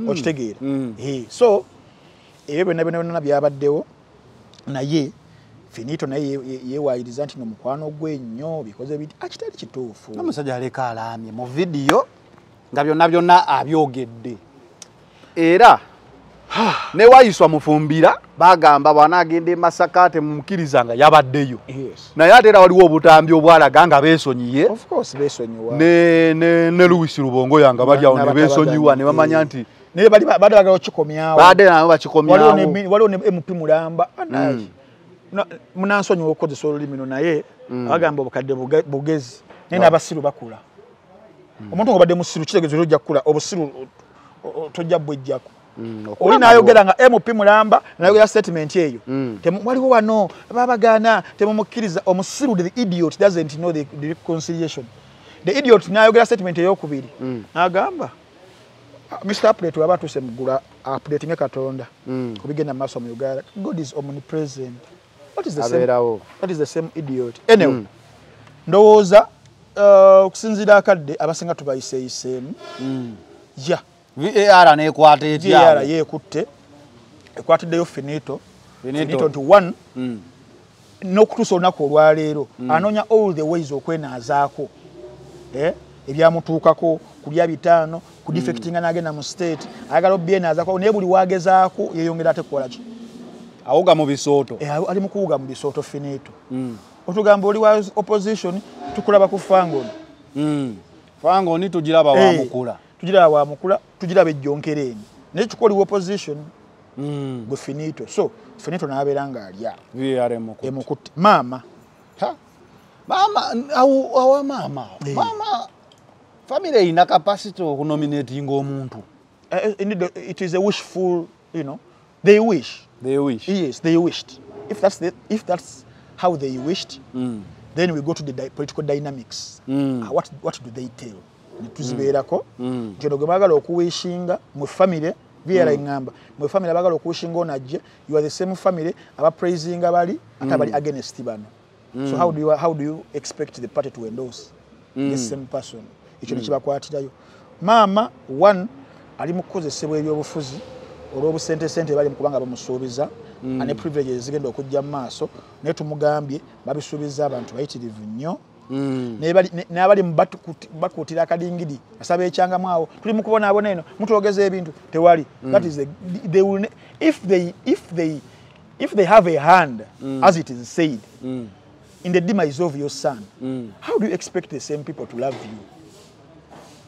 okitegeera so ebyo byonna byabaddewo naye finito naye yewaayiriza nti n'omukwano gwe nnyo bikoze biti akitali kituufu n'omusajja aleka alaamye mu vidiyo nga byonna abyogedde era ne wayiswa mufumbira bagamba bw'anaagenda e Masaka temumukkiriza nga yabaddeyo naye ate era waliwo obutambi obwalaga nga beesonyiye ne Louis Rubongo yanga bali awo ne beesonyiwa ne bamanya nti naye badde bakikomyawo badde nabo bakikomyawo waliwo ne MP Mulamba anayi munansonyiwa okukozesa olulimi no naye bagamba obukadde bugezi naye n'abasiru bakula omuntu ngo badde musiru kitegezo tojja kula obusiru tojja bwejjako oli nayogera nga MP Mulamba nayogera statement eyo waliwo wano babagana temumukkiriza omusiru the idiot doesn't know the reconciliation the idiot nayogera statement eyokubiri agamba Mr. Update waba tuse mugula updating e Katonda kubigenda maso mu Uganda. God is omnipresent. What is the same? That is the same idiot. Anyway, ndowooza okusinzira akadde abasinga tubayiseyisemu. Ja. VAR nekwata etya. VAR yekutte. Ekwatiddeyo finito. Finito to one. N'okutuusa olunaku olwaleero. Anoonya all the ways okwenaazaako. Ebyamutuukako kulya bitaano ku defectinga n'agenda mu state ayagala obyenaazaako naye buli waagezaako yeeyongera ate kukola ki awuga mu bisooto ali mu kuwuga mu bisooto finito otugamba oli wa opposition tukulaba ku Fangoni Fangoni tugiraba wamukula tugiraba ejjonkereeni naye tukoli wa opposition gwe finito so finito n'abeera ng'alya emukutte maama awa maama family ina capacity of nominating omuntu. Indeed, it is a wishful, you know. They wish. Yes, they wished. If that's how they wished, then we go to the political dynamics. What do they tell? Tuzibeerako. Kino gwe bagala okuwishinga mu family byera ingamba. Mu family bagala okuwishinga onajje. You are the same family aba praising abali atabali against bano. So how do you expect the party to endorse the same person? Ekyo nekibakwatirayo maama one ali mu kukozesebwa ebyobufuzi olw'obusente bali mu kubanga bamusuubiza ane privileges zigenda okujja mu maaso naye tumugambye babisuubiza abantu bayitirivu nnyo n'abali mu bakuutira akadingidi asaba ekyangamu awo tuli mu kubonaabona eno mutwogeza ebintu tewali that is they will if they have a hand as it is said in the demise of your son how do you expect the same people to love you?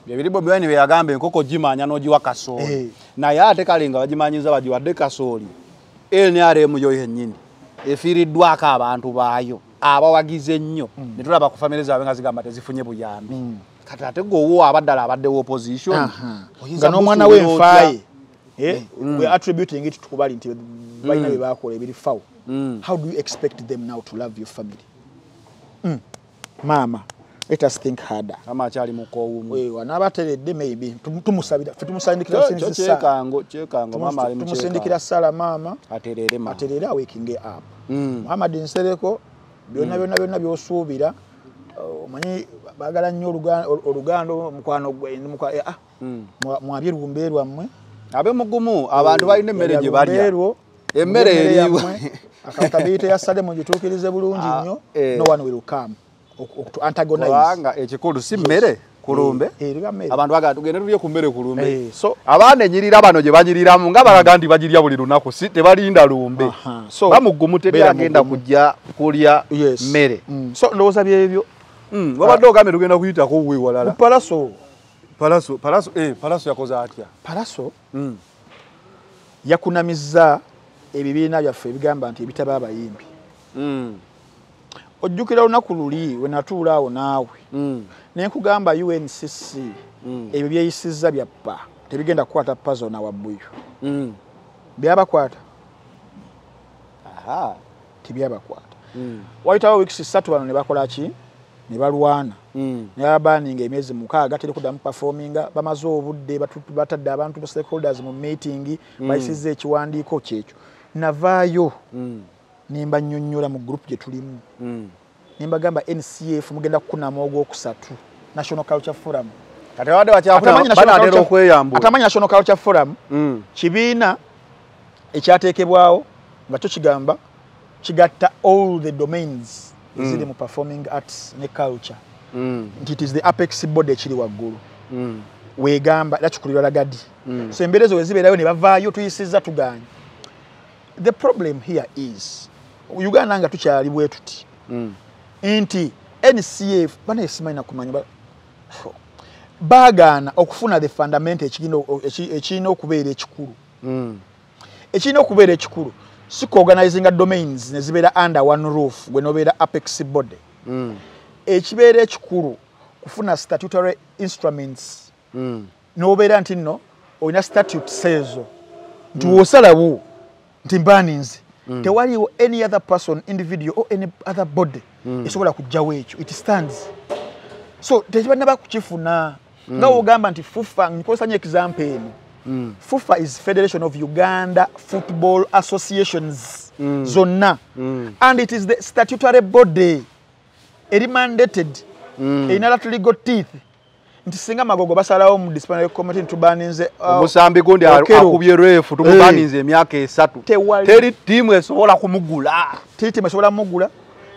Ebiribo byani byagambe enkoko jimanya nojiwa kasooli naye ate kalinga bajimanyiza bajiwadde kasooli NRM yo yennyini efiriddwako abantu baayo abawagize nnyo ne tulaba ku family zaabe nga zigamba tezifunye buyambi kati ate gowo abaddala abadde opposition oyinza n'omwana w'enfaaye we attributing it to kubali nti balina bye baakola ebiri fawo how do you expect them now to love your family? Mama, let us think harder. Kama achali mukowu. Wewe nabateredde maybe tumusabira tumusandikira sinzisa. Chekango mama ali mucheka. Tumusindikira sala mama. Aterere mama. Aterere waking up. Muhammad Nsereko byonna byosuubira omanyi bagala nnyo olugando mukwano gwe mwabye lumbeerwa mmwe. Abe mugumu abantu balina emmere gye balya. Emmere eriwa. Accountability ya Sade mugituukirize bulungi nnyo. No one will come. To antagonize wanga ekikulu si mmere kulumbe abantu baga tugende tulye ku mmere kulumbe so abaane nyirira bano gye banyiriramu nga bagandi bagirya buli lunaku si tebalinda lumbe so bamugumu tebagenda kujja kulya mmere so ndowooza byebyo wabadde ogambe tugenda kuyitako uwe walala palaso yakoze atya palaso yakunamizza ebibiina byaffe ebigamba nti ebitaba abayimbi ojjukira olunaku luli we natuula awo naawe ne nkugamba UNCC ebyo byeyisizza byappa tebigenda kukwata puzzle na Wabbuyu byabakwata tibyabakwata wayitawo weeks 3 bano ne bakola ki ne balwana ne babaninga emyezi 6 teri kuddamu performinga bamaze obudde batadde abantu stakeholders mu meeting bayisizza ekiwandiiko kyekyo navaayo nimba nnyonnyola mu group gye tulimu nimba gamba NCF mugenda kukunama ogwokusatu National Culture Forum kati wadde wakyafuna banatera okweyambula atamanyi National Culture Forum kibiina ekyateekebwawo nga cyo kigamba kigatta all the domains eziri mu performing arts ne culture it is the apex body ekiri waggulu weegamba lakikulirwa lagadi so embeerezo wezibeerayo ne bavaayo tuyisizza tuganya. The problem here is Uganda nga tukyali bwe tuti nti NCF bana esimaina kumanya bagana okufuna the fundamental ekino okubeera ekikulu ekino okubeera ekikulu siko organizing domains ne zibeera under one roof gwe nobeera apex body ekibeera ekikulu kufuna statutory instruments n'obeera nti nno olina statute seezo nti wosalawo nti mbaninze tewaliwo any other person individual or any other body esobola kujjawo ekyo it stands so tekibanaba kukifuna nga wogamba nti FUFA nkozesa nnyo example eno FUFA is Federation of Uganda Football Associations zonna and it is the statutory body eri mandated erina that legal teeth nti singa magogo basalawo mu disciplinary committee tubaninze omusambi gundi akubye refu tumubaninze emyaka 3 teri timu esobola kumugula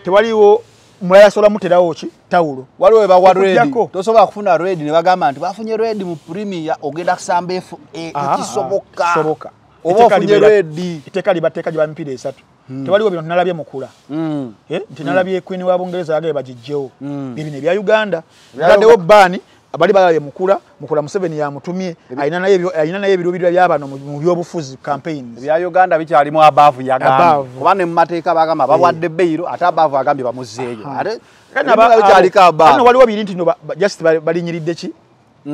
tewaliwo mulala asobola muterawo ki tawulo waliwo bawa red tosobola kufuna red ne bagamba nti bafunye red mu premier ogenda kusamba ekisoboka oba ofunye red iteka libateeka gye bampira 3 tewaliwo bino nalabye mukula nti nalabye Queen wa Bungereza yagaye bagijjewo bibi ne bya Uganda ngadewo bani abali balabye mukula Museveni ya mutumye ayina naye ebirubirwa by'abano mu byobufuzi campaigns bya Uganda bikyalimu abavu yagamba oba ne mumateeka bagamba bawadde beyiro ate abavu agambye bamuzeeyo ate kana bikyalika abavu waliwo biri nti no just balinyiridde ki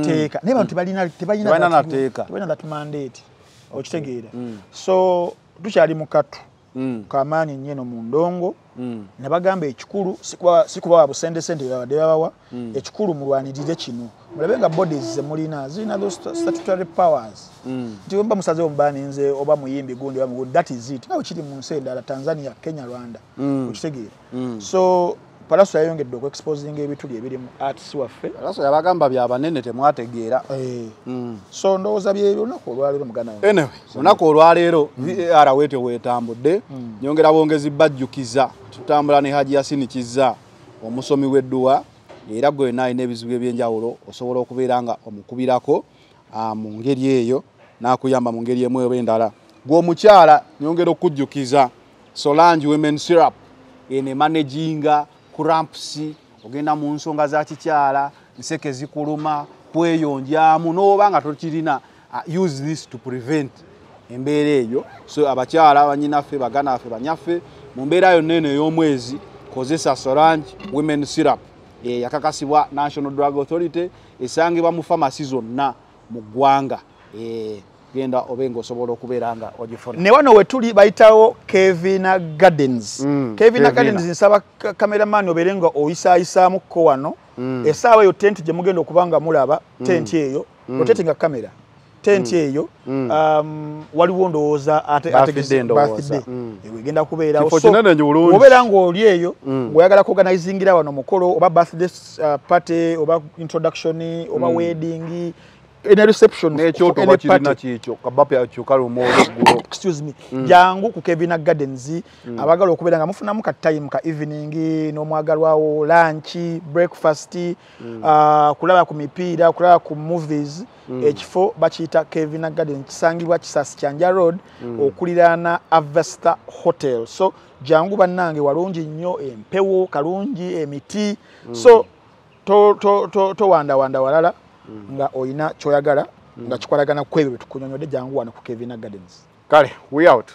teeka naye bantu tebalina that mandate okitegeera so tukyali mu katu kamaani nnyeno mu ndongo ne bagamba ekikulu sikuba busende sente babadde babawa ekikulu mulwanirire kino mulabe nga bodies zemulina zirina those statutory powers nti wemba musaze omubaninze oba muyimbi gundi oba mugundi that is it nawe kiri mu nsi endala Tanzania Kenya Rwanda okitegeera so Palaso yayongedde okuexposing ebituli ebirimu arts waffe Palaso yabagamba byabanene temwategeera so ndowooza bye lunaku olwaleero mugana anyway lunaku olwaleero VAR wete wetambudde nyongera bongezi bajjukiza tutambula ne Haji Yasini Kizza omusomi w'edduwa era gwe naye n'ebizibu ebyenjawulo osobola okubeera nga omukubirako mu ngeri eyo n'akuyamba mu ngeri emu oba endala gw'omukyala nyongera okujjukiza Solange Women Syrup ene managinga cramps ogenda mu nsonga za kikyala nseke zikuluma kweyonjamu n'oba nga tokirina use this to prevent embeera eyo so abakyala abanyinaffe baganaffe banyaffe mu mbeera yonna eno ey'omwezi kozesa Solange Women Syrup yakakasibwa National Drug Authority esangibwa mu pharmacy zonna mu ggwanga genda obengo osobola okubeera nga ogifuna ne wano wetuli bayitawo Kevina Gardens Kevina Gardens nsaba cameraman oberenga oyisayisaamu ko wano esaawa eyo tent gye mugenda okubanga mulaba tent eyo rotating camera tent eyo waliwo ndowooza ate birthday egenda kubeera obeera ng'oli eyo ng'oyagala kuorganizingira wano mukolo oba birthday party oba introduction oba wedding in a reception n'ekyoto bakirina kikyo kabapya kyokalo mo excuse me jangu ku Kevina Gardens abagala okubeera nga mufunamu ka time ka evening n'omwagalwawo lunch breakfast kulaba ku mipiira kulaba ku movies ekifo bakiyita Kevina Gardens kisangibwa Kisasi Kyanja Road okuliraana Avesta Hotel so jangu bannange walungi nnyo empewo kalungi emiti so to wanda walala nga oyina choyagala nga kikolagana kwebyo tukunyonyode jangu wano ku Kevina Gardens kale we out